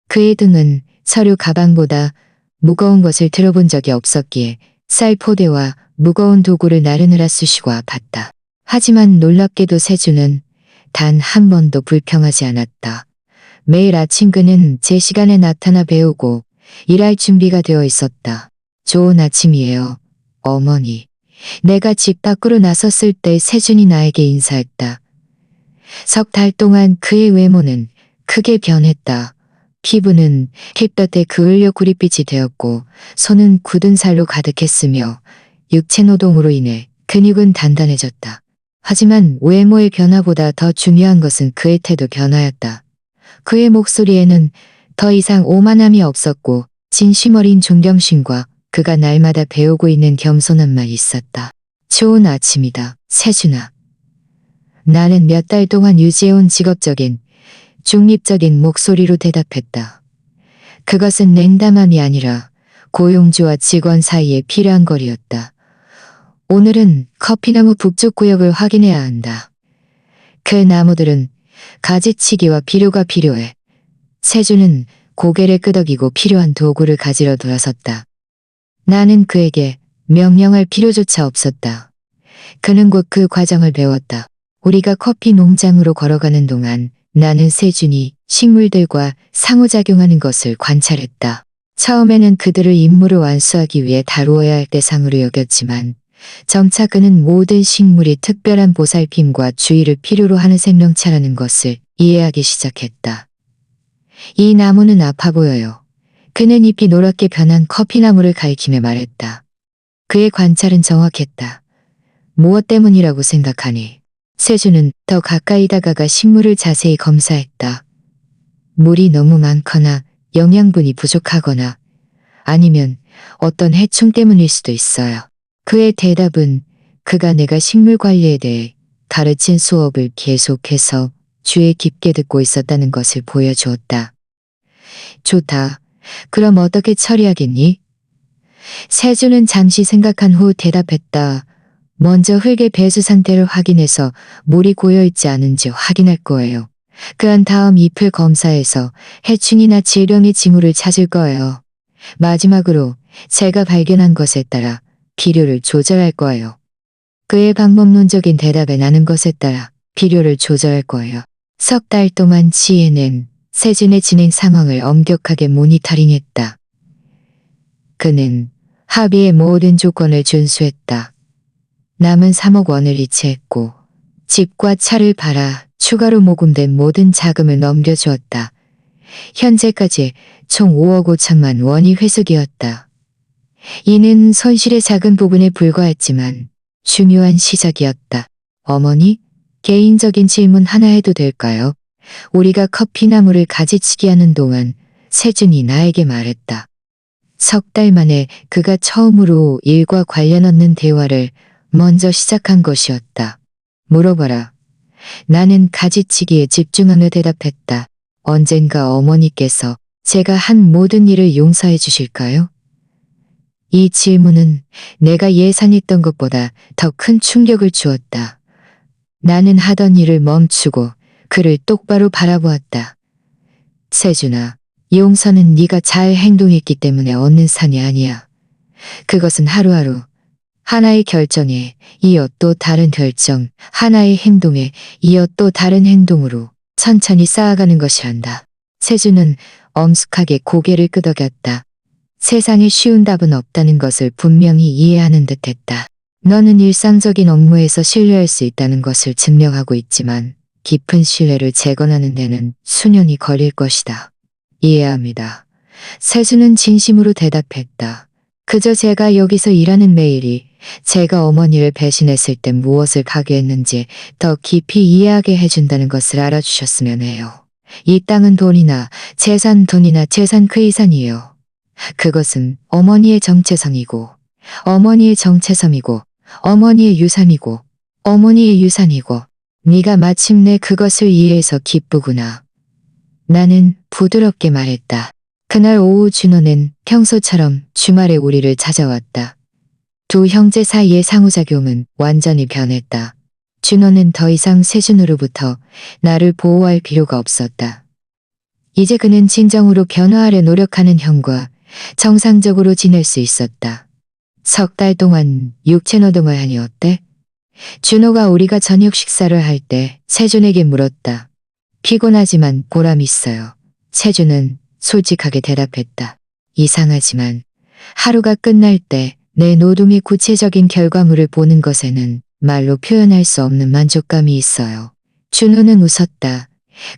그의 등은 서류 가방보다 무거운 것을 들어본 적이 없었기에 쌀포대와 무거운 도구를 나르느라 쑤시고 아팠다. 하지만 놀랍게도 세준은 단 한 번도 불평하지 않았다. 매일 아침 그는 제 시간에 나타나 배우고 일할 준비가 되어 있었다. 좋은 아침이에요, 어머니. 내가 집 밖으로 나섰을 때 세준이 나에게 인사했다. 석 달 동안 그의 외모는 크게 변했다. 피부는 햇볕에 그을려 구릿빛이 되었고 손은 굳은 살로 가득했으며 육체 노동으로 인해 근육은 단단해졌다. 하지만 외모의 변화보다 더 중요한 것은 그의 태도 변화였다. 그의 목소리에는 더 이상 오만함이 없었고 진심 어린 존경심과 그가 날마다 배우고 있는 겸손함만 있었다. 좋은 아침이다, 세준아. 나는 몇 달 동안 유지해온 직업적인, 중립적인 목소리로 대답했다. 그것은 냉담함이 아니라 고용주와 직원 사이에 필요한 거리였다. 오늘은 커피나무 북쪽 구역을 확인해야 한다. 그 나무들은 가지치기와 비료가 필요해. 세준은 고개를 끄덕이고 필요한 도구를 가지러 돌아섰다. 나는 그에게 명령할 필요조차 없었다. 그는 곧 그 과정을 배웠다. 우리가 커피 농장으로 걸어가는 동안 나는 세준이 식물들과 상호작용하는 것을 관찰했다. 처음에는 그들을 임무를 완수하기 위해 다루어야 할 대상으로 여겼지만 점차 그는 모든 식물이 특별한 보살핌과 주의를 필요로 하는 생명체라는 것을 이해하기 시작했다. 이 나무는 아파 보여요. 그는 잎이 노랗게 변한 커피나무를 가리키며 말했다. 그의 관찰은 정확했다. 무엇 때문이라고 생각하니? 세준은 더 가까이 다가가 식물을 자세히 검사했다. 물이 너무 많거나 영양분이 부족하거나 아니면 어떤 해충 때문일 수도 있어요. 그의 대답은 그가 내가 식물 관리에 대해 가르친 수업을 계속해서 귀에 깊게 듣고 있었다는 것을 보여주었다. 좋다. 그럼 어떻게 처리하겠니? 세주는 잠시 생각한 후 대답했다. 먼저 흙의 배수 상태를 확인해서 물이 고여있지 않은지 확인할 거예요. 그한 다음 잎을 검사해서 해충이나 질병의 징후를 찾을 거예요. 마지막으로 제가 발견한 것에 따라 비료를 조절할 거예요. 그의 방법론적인 대답에 나는 것에 따라 비료를 조절할 거예요. 석 달 동안 지혜는 세준의 진행 상황을 엄격하게 모니터링했다. 그는 합의의 모든 조건을 준수했다. 남은 3억 원을 이체했고 집과 차를 팔아 추가로 모금된 모든 자금을 넘겨주었다. 현재까지 총 5억 5천만 원이 회수되었다. 이는 손실의 작은 부분에 불과했지만 중요한 시작이었다. 어머니, 개인적인 질문 하나 해도 될까요? 우리가 커피나무를 가지치기 하는 동안 세준이 나에게 말했다. 석 달 만에 그가 처음으로 일과 관련 없는 대화를 먼저 시작한 것이었다. 물어봐라. 나는 가지치기에 집중하며 대답했다. 언젠가 어머니께서 제가 한 모든 일을 용서해 주실까요? 이 질문은 내가 예상했던 것보다 더 큰 충격을 주었다. 나는 하던 일을 멈추고 그를 똑바로 바라보았다. 세준아, 용서는 네가 잘 행동했기 때문에 얻는 산이 아니야. 그것은 하루하루 하나의 결정에 이어 또 다른 결정, 하나의 행동에 이어 또 다른 행동으로 천천히 쌓아가는 것이란다. 세준은 엄숙하게 고개를 끄덕였다. 세상에 쉬운 답은 없다는 것을 분명히 이해하는 듯했다. 너는 일상적인 업무에서 신뢰할 수 있다는 것을 증명하고 있지만 깊은 신뢰를 재건하는 데는 수년이 걸릴 것이다. 이해합니다. 세준은 진심으로 대답했다. 그저 제가 여기서 일하는 매일이 제가 어머니를 배신했을 때 무엇을 가게했는지 더 깊이 이해하게 해준다는 것을 알아주셨으면 해요. 이 땅은 돈이나 재산 그 이상이에요. 그것은 어머니의 정체성이고 어머니의 정체성이고 어머니의 유산이고 어머니의 유산이고 네가 마침내 그것을 이해해서 기쁘구나. 나는 부드럽게 말했다. 그날 오후 준호는 평소처럼 주말에 우리를 찾아왔다. 두 형제 사이의 상호작용은 완전히 변했다. 준호는 더 이상 세준으로부터 나를 보호할 필요가 없었다. 이제 그는 진정으로 변화하려 노력하는 형과 정상적으로 지낼 수 있었다. 석 달 동안 육체노동을 하니 어때? 준호가 우리가 저녁 식사를 할 때 세준에게 물었다. 피곤하지만 보람 있어요. 세준은 솔직하게 대답했다. 이상하지만 하루가 끝날 때 내 노동의 구체적인 결과물을 보는 것에는 말로 표현할 수 없는 만족감이 있어요. 준호는 웃었다.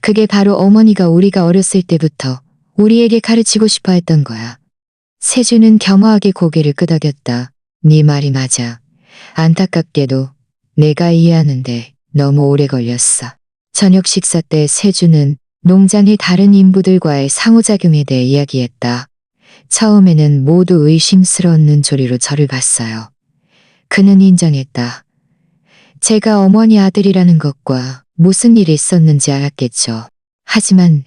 그게 바로 어머니가 우리가 어렸을 때부터 우리에게 가르치고 싶어 했던 거야. 세준은 겸허하게 고개를 끄덕였다. 네 말이 맞아. 안타깝게도 내가 이해하는데 너무 오래 걸렸어. 저녁 식사 때 세준은 농장의 다른 인부들과의 상호작용에 대해 이야기했다. 처음에는 모두 의심스러운 눈초리로 저를 봤어요. 그는 인정했다. 제가 어머니 아들이라는 것과 무슨 일이 있었는지 알았겠죠. 하지만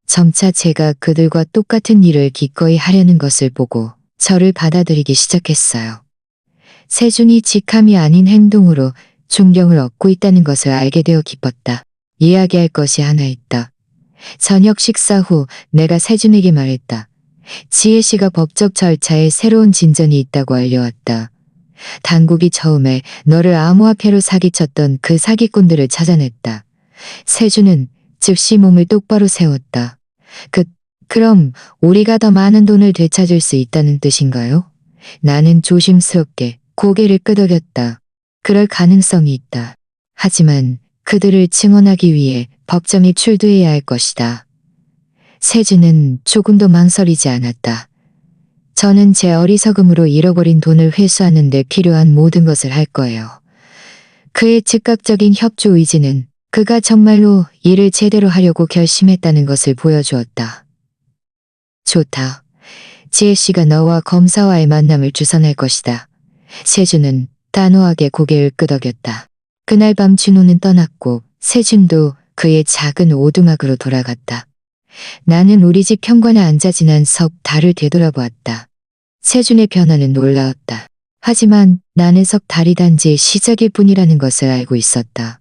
점차 제가 그들과 똑같은 일을 기꺼이 하려는 것을 보고 저를 받아들이기 시작했어요. 세준이 직함이 아닌 행동으로 존경을 얻고 있다는 것을 알게 되어 기뻤다. 이야기할 것이 하나 있다. 저녁 식사 후 내가 세준에게 말했다. 지혜 씨가 법적 절차에 새로운 진전이 있다고 알려왔다. 당국이 처음에 너를 암호화폐로 사기쳤던 그 사기꾼들을 찾아냈다. 세준은 즉시 몸을 똑바로 세웠다. 그럼 우리가 더 많은 돈을 되찾을 수 있다는 뜻인가요? 나는 조심스럽게 고개를 끄덕였다. 그럴 가능성이 있다. 하지만 그들을 증언하기 위해 법정에 출두해야 할 것이다. 세준은 조금도 망설이지 않았다. 저는 제 어리석음으로 잃어버린 돈을 회수하는 데 필요한 모든 것을 할 거예요. 그의 즉각적인 협조 의지는 그가 정말로 일을 제대로 하려고 결심했다는 것을 보여주었다. 좋다. 지혜 씨가 너와 검사와의 만남을 주선할 것이다. 세준은 단호하게 고개를 끄덕였다. 그날 밤 준호는 떠났고 세준도 그의 작은 오두막으로 돌아갔다. 나는 우리 집 현관에 앉아 지난 석 달을 되돌아보았다. 세준의 변화는 놀라웠다. 하지만 나는 석 달이 단지 시작일 뿐이라는 것을 알고 있었다.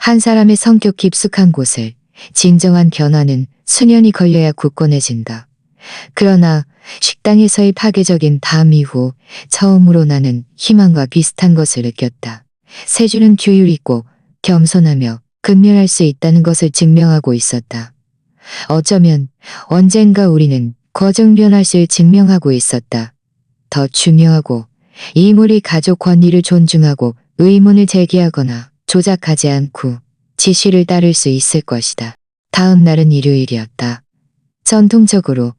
한 사람의 성격 깊숙한 곳을 진정한 변화는 수년이 걸려야 굳건해진다. 그러나 식당에서의 파괴적인 담 이후 처음으로 나는 희망과 비슷한 것을 느꼈다. 세준은 규율 있고 겸손하며 근면할 수 있다는 것을 증명하고 있었다. 어쩌면 언젠가 우리는 거정 변화를 증명하고 있었다. 더 중요하고 이물이 가족 권리를 존중하고 의문을 제기하거나 조작하지 않고 지시를 따를 수 있을 것이다. 다음 날은 일요일이었다. 전통적으로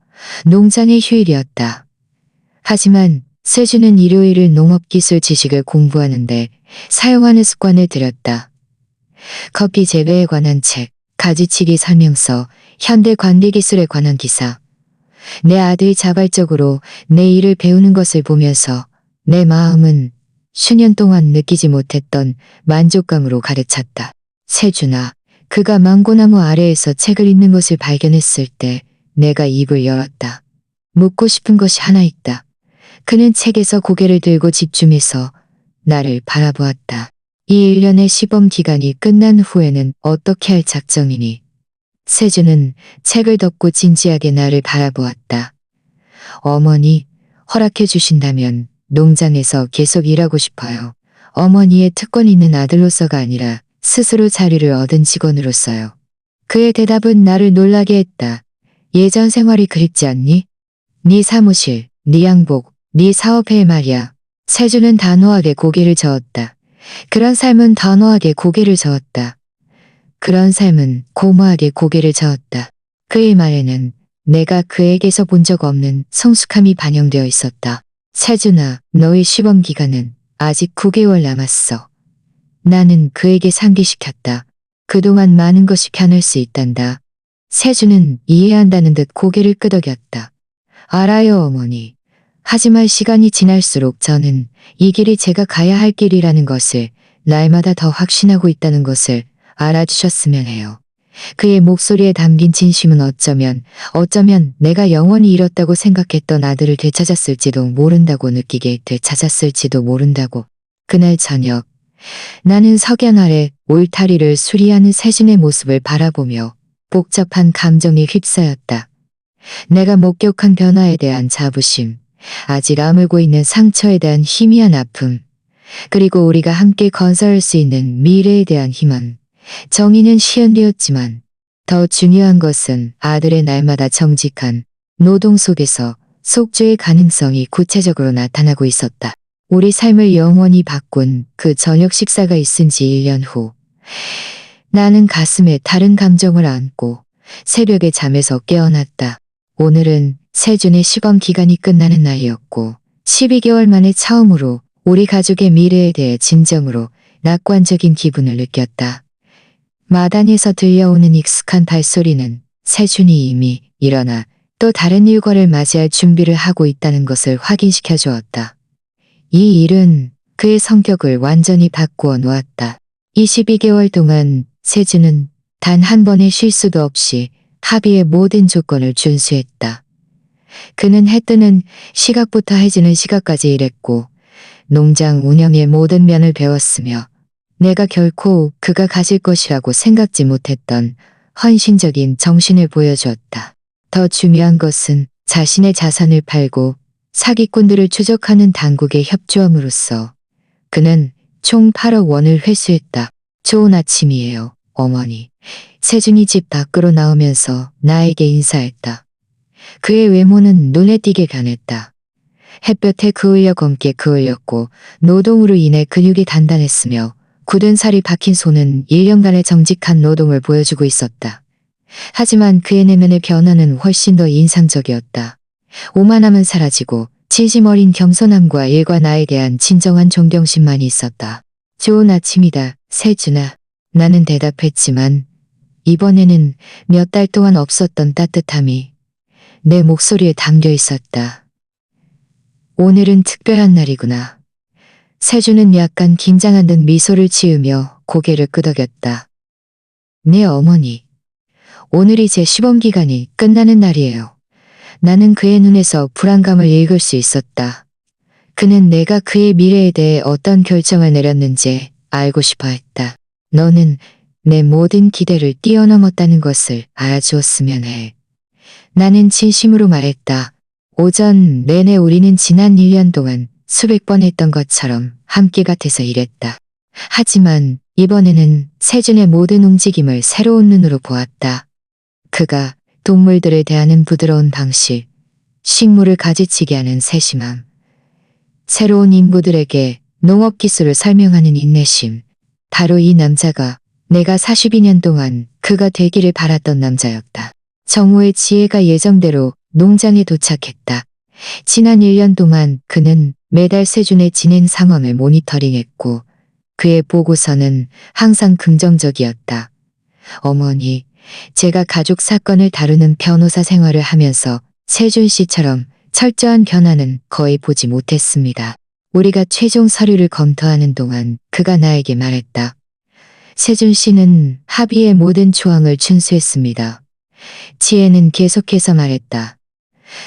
농장의 휴일이었다. 하지만 세준은 일요일을 농업기술 지식을 공부하는데 사용하는 습관을 들였다. 커피 재배에 관한 책, 가지치기 설명서, 현대 관리기술에 관한 기사. 내 아들이 자발적으로 내 일을 배우는 것을 보면서 내 마음은 수년 동안 느끼지 못했던 만족감으로 가득 찼다. 세준아, 그가 망고나무 아래에서 책을 읽는 것을 발견했을 때 내가 입을 열었다. 묻고 싶은 것이 하나 있다. 그는 책에서 고개를 들고 집중해서 나를 바라보았다. 이 1년의 시범 기간이 끝난 후에는 어떻게 할 작정이니? 세준은 책을 덮고 진지하게 나를 바라보았다. 어머니, 허락해 주신다면 농장에서 계속 일하고 싶어요. 어머니의 특권 있는 아들로서가 아니라 스스로 자리를 얻은 직원으로서요. 그의 대답은 나를 놀라게 했다. 예전 생활이 그립지 않니? 네 사무실, 네 양복, 네 사업회 말이야. 세준은 단호하게 고개를 저었다. 그런 삶은 단호하게 고개를 저었다. 그런 삶은 고무하게 고개를 저었다. 그의 말에는 내가 그에게서 본 적 없는 성숙함이 반영되어 있었다. 세준아, 너의 시범 기간은 아직 9개월 남았어. 나는 그에게 상기시켰다. 그동안 많은 것이 변할 수 있단다. 세준은 이해한다는 듯 고개를 끄덕였다. 알아요, 어머니. 하지만 시간이 지날수록 저는 이 길이 제가 가야 할 길이라는 것을 날마다 더 확신하고 있다는 것을 알아주셨으면 해요. 그의 목소리에 담긴 진심은 어쩌면 내가 영원히 잃었다고 생각했던 아들을 되찾았을지도 모른다고 느끼게 되찾았을지도 모른다고. 그날 저녁, 나는 석양 아래 울타리를 수리하는 세준의 모습을 바라보며 복잡한 감정에 휩싸였다. 내가 목격한 변화에 대한 자부심, 아직 아물고 있는 상처에 대한 희미한 아픔, 그리고 우리가 함께 건설할 수 있는 미래에 대한 희망. 정의는 시연되었지만 더 중요한 것은 아들의 날마다 정직한 노동 속에서 속죄의 가능성이 구체적으로 나타나고 있었다. 우리 삶을 영원히 바꾼 그 저녁 식사가 있은 지 1년 후, 나는 가슴에 다른 감정을 안고 새벽에 잠에서 깨어났다. 오늘은 세준의 시범 기간이 끝나는 날이었고 12개월 만에 처음으로 우리 가족의 미래에 대해 진정으로 낙관적인 기분을 느꼈다. 마당에서 들려오는 익숙한 발소리는 세준이 이미 일어나 또 다른 일과를 맞이할 준비를 하고 있다는 것을 확인시켜 주었다. 이 일은 그의 성격을 완전히 바꾸어 놓았다. 22개월 동안 세준은 단 한 번의 실수도 없이 합의의 모든 조건을 준수했다. 그는 해 뜨는 시각부터 해지는 시각까지 일했고 농장 운영의 모든 면을 배웠으며 내가 결코 그가 가질 것이라고 생각지 못했던 헌신적인 정신을 보여주었다. 더 중요한 것은 자신의 자산을 팔고 사기꾼들을 추적하는 당국에 협조함으로써 그는 총 8억 원을 회수했다. 좋은 아침이에요, 어머니. 세준이 집 밖으로 나오면서 나에게 인사했다. 그의 외모는 눈에 띄게 변했다. 햇볕에 그을려 검게 그을렸고 노동으로 인해 근육이 단단했으며 굳은 살이 박힌 손은 1년간의 정직한 노동을 보여주고 있었다. 하지만 그의 내면의 변화는 훨씬 더 인상적이었다. 오만함은 사라지고 진심 어린 겸손함과 일과 나에 대한 진정한 존경심만이 있었다. 좋은 아침이다, 세준아. 나는 대답했지만 이번에는 몇 달 동안 없었던 따뜻함이 내 목소리에 담겨 있었다. 오늘은 특별한 날이구나. 세주는 약간 긴장한 듯 미소를 지으며 고개를 끄덕였다. 네 어머니. 오늘이 제 시범기간이 끝나는 날이에요. 나는 그의 눈에서 불안감을 읽을 수 있었다. 그는 내가 그의 미래에 대해 어떤 결정을 내렸는지 알고 싶어 했다. 너는 내 모든 기대를 뛰어넘었다는 것을 알아주었으면 해. 나는 진심으로 말했다. 오전 내내 우리는 지난 1년 동안 수백 번 했던 것처럼 함께 곁에서 일했다. 하지만 이번에는 세준의 모든 움직임을 새로운 눈으로 보았다. 그가 동물들을 대하는 부드러운 방식, 식물을 가지치게 하는 세심함, 새로운 인부들에게 농업 기술을 설명하는 인내심. 바로 이 남자가 내가 42년 동안 그가 되기를 바랐던 남자였다. 정우의 지혜가 예정대로 농장에 도착했다. 지난 1년 동안 그는 매달 세준의 진행 상황을 모니터링했고 그의 보고서는 항상 긍정적이었다. 어머니, 제가 가족 사건을 다루는 변호사 생활을 하면서 세준 씨처럼 철저한 변화는 거의 보지 못했습니다. 우리가 최종 서류를 검토하는 동안 그가 나에게 말했다. 세준 씨는 합의의 모든 조항을 준수했습니다. 지혜는 계속해서 말했다.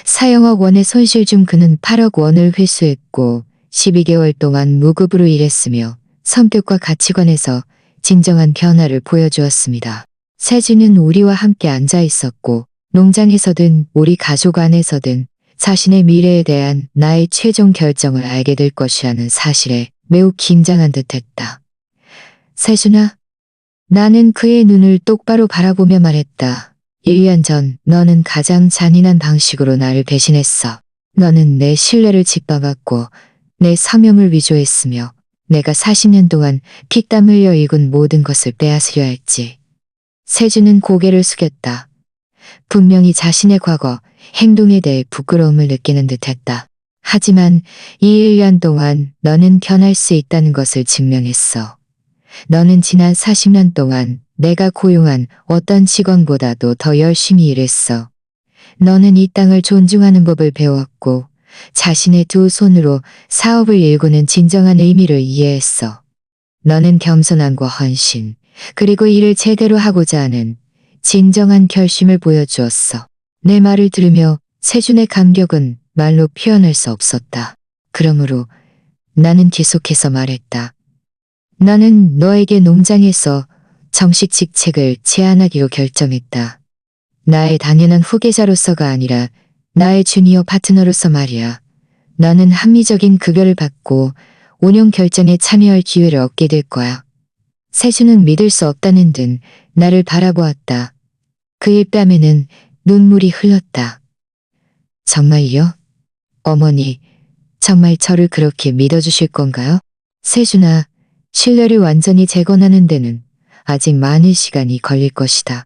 4억 원의 손실 중 그는 8억 원을 회수했고 12개월 동안 무급으로 일했으며 성격과 가치관에서 진정한 변화를 보여주었습니다. 세준은 우리와 함께 앉아 있었고 농장에서든 우리 가족 안에서든 자신의 미래에 대한 나의 최종 결정을 알게 될 것이라는 사실에 매우 긴장한 듯했다. 세준아, 나는 그의 눈을 똑바로 바라보며 말했다. 1년 전 너는 가장 잔인한 방식으로 나를 배신했어. 너는 내 신뢰를 짓밟았고 내 사명을 위조했으며 내가 40년 동안 피땀 흘려 익은 모든 것을 빼앗으려 했지. 세준은 고개를 숙였다. 분명히 자신의 과거, 행동에 대해 부끄러움을 느끼는 듯했다. 하지만 이 1년 동안 너는 변할 수 있다는 것을 증명했어. 너는 지난 40년 동안 내가 고용한 어떤 직원보다도 더 열심히 일했어. 너는 이 땅을 존중하는 법을 배웠고 자신의 두 손으로 사업을 일구는 진정한 의미를 이해했어. 너는 겸손함과 헌신, 그리고 일을 제대로 하고자 하는 진정한 결심을 보여주었어. 내 말을 들으며 세준의 감격은 말로 표현할 수 없었다. 그러므로 나는 계속해서 말했다. 나는 너에게 농장에서 정식 직책을 제안하기로 결정했다. 나의 당연한 후계자로서가 아니라 나의 주니어 파트너로서 말이야. 너는 합리적인 급여를 받고 운영 결정에 참여할 기회를 얻게 될 거야. 세준은 믿을 수 없다는 듯 나를 바라보았다. 그의 뺨에는 눈물이 흘렀다. 정말요? 어머니, 정말 저를 그렇게 믿어주실 건가요? 세준아, 신뢰를 완전히 재건하는 데는 아직 많은 시간이 걸릴 것이다.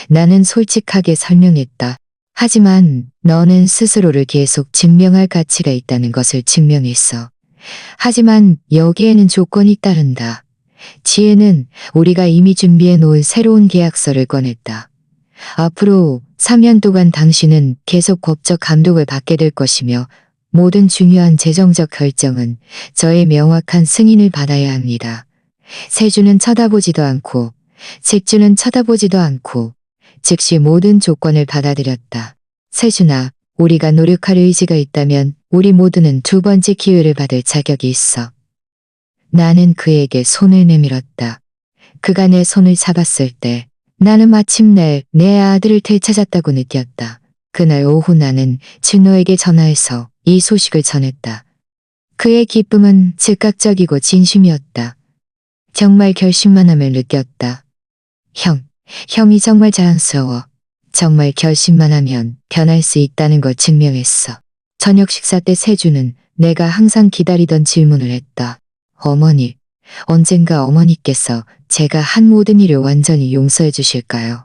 나는 솔직하게 설명했다. 하지만 너는 스스로를 계속 증명할 가치가 있다는 것을 증명했어. 하지만 여기에는 조건이 따른다. 지혜는 우리가 이미 준비해 놓은 새로운 계약서를 꺼냈다. 앞으로 3년 동안 당신은 계속 법적 감독을 받게 될 것이며 모든 중요한 재정적 결정은 저의 명확한 승인을 받아야 합니다. 세준은 쳐다보지도 않고 직주는 쳐다보지도 않고 즉시 모든 조건을 받아들였다. 세준아, 우리가 노력할 의지가 있다면 우리 모두는 두 번째 기회를 받을 자격이 있어. 나는 그에게 손을 내밀었다. 그가 내 손을 잡았을 때 나는 마침내 내 아들을 되찾았다고 느꼈다. 그날 오후 나는 준호에게 전화해서 이 소식을 전했다. 그의 기쁨은 즉각적이고 진심이었다. 정말 결심만 하면 느꼈다. 형이 정말 자랑스러워. 정말 결심만 하면 변할 수 있다는 걸 증명했어. 저녁 식사 때 세준은 내가 항상 기다리던 질문을 했다. 어머니, 언젠가 어머니께서 제가 한 모든 일을 완전히 용서해 주실까요?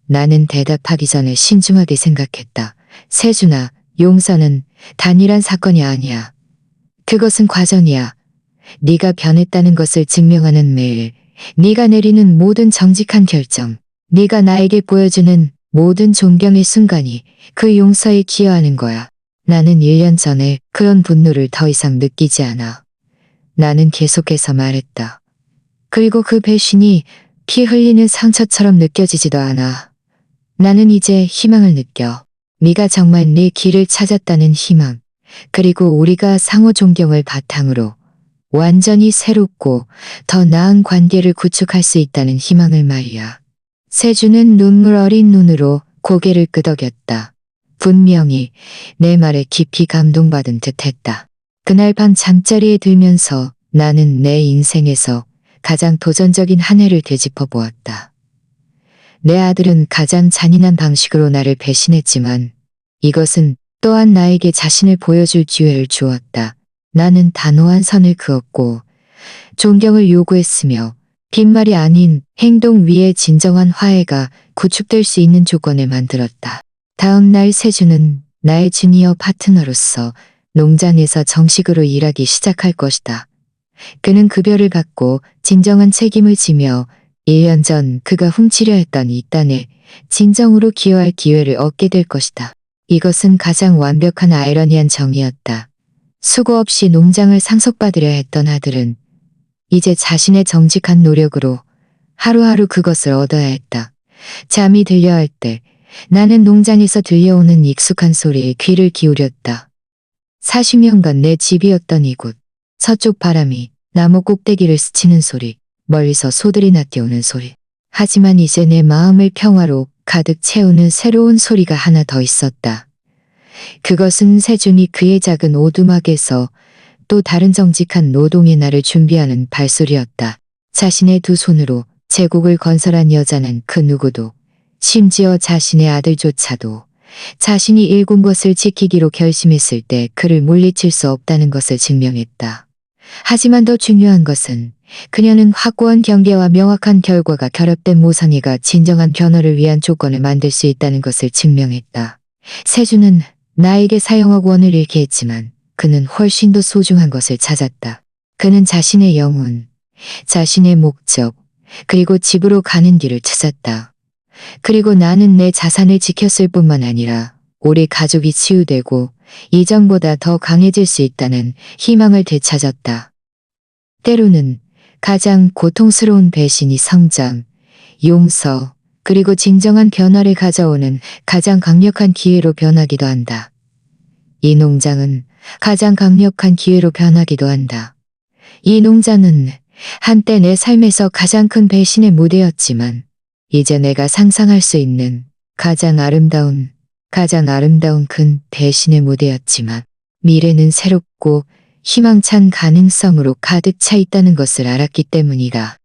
나는 대답하기 전에 신중하게 생각했다. 세준아, 용서는 단일한 사건이 아니야. 그것은 과정이야. 네가 변했다는 것을 증명하는 매일, 네가 내리는 모든 정직한 결정, 네가 나에게 보여주는 모든 존경의 순간이 그 용서에 기여하는 거야. 나는 1년 전에 그런 분노를 더 이상 느끼지 않아. 나는 계속해서 말했다. 그리고 그 배신이 피 흘리는 상처처럼 느껴지지도 않아. 나는 이제 희망을 느껴. 네가 정말 네 길을 찾았다는 희망. 그리고 우리가 상호 존경을 바탕으로 완전히 새롭고 더 나은 관계를 구축할 수 있다는 희망을 말이야. 세주는 눈물 어린 눈으로 고개를 끄덕였다. 분명히 내 말에 깊이 감동받은 듯했다. 그날 밤 잠자리에 들면서 나는 내 인생에서 가장 도전적인 한 해를 되짚어 보았다. 내 아들은 가장 잔인한 방식으로 나를 배신했지만 이것은 또한 나에게 자신을 보여줄 기회를 주었다. 나는 단호한 선을 그었고 존경을 요구했으며 빈말이 아닌 행동 위에 진정한 화해가 구축될 수 있는 조건을 만들었다. 다음 날 세주는 나의 주니어 파트너로서 농장에서 정식으로 일하기 시작할 것이다. 그는 급여를 받고 진정한 책임을 지며 1년 전 그가 훔치려 했던 이 땅에 진정으로 기여할 기회를 얻게 될 것이다. 이것은 가장 완벽한 아이러니한 정의였다. 수고 없이 농장을 상속받으려 했던 아들은 이제 자신의 정직한 노력으로 하루하루 그것을 얻어야 했다. 잠이 들려 할 때 나는 농장에서 들려오는 익숙한 소리에 귀를 기울였다. 40년간 내 집이었던 이곳. 서쪽 바람이 나무 꼭대기를 스치는 소리, 멀리서 소들이 낚여오는 소리. 하지만 이제 내 마음을 평화로 가득 채우는 새로운 소리가 하나 더 있었다. 그것은 세준이 그의 작은 오두막에서 또 다른 정직한 노동의 날을 준비하는 발소리였다. 자신의 두 손으로 제국을 건설한 여자는 그 누구도, 심지어 자신의 아들조차도 자신이 일군 것을 지키기로 결심했을 때 그를 물리칠 수 없다는 것을 증명했다. 하지만 더 중요한 것은 그녀는 확고한 경계와 명확한 결과가 결합된 모성애가 진정한 변화를 위한 조건을 만들 수 있다는 것을 증명했다. 세주는 나에게 사형억 원을 잃게 했지만 그는 훨씬 더 소중한 것을 찾았다. 그는 자신의 영혼, 자신의 목적, 그리고 집으로 가는 길을 찾았다. 그리고 나는 내 자산을 지켰을 뿐만 아니라 우리 가족이 치유되고 이전보다 더 강해질 수 있다는 희망을 되찾았다. 때로는 가장 고통스러운 배신이 성장, 용서, 그리고 진정한 변화를 가져오는 가장 강력한 기회로 변하기도 한다. 이 농장은 가장 강력한 기회로 변하기도 한다. 이 농장은 한때 내 삶에서 가장 큰 배신의 무대였지만 이제 내가 상상할 수 있는 가장 아름다운 큰 배신의 무대였지만 미래는 새롭고 희망찬 가능성으로 가득 차 있다는 것을 알았기 때문이다.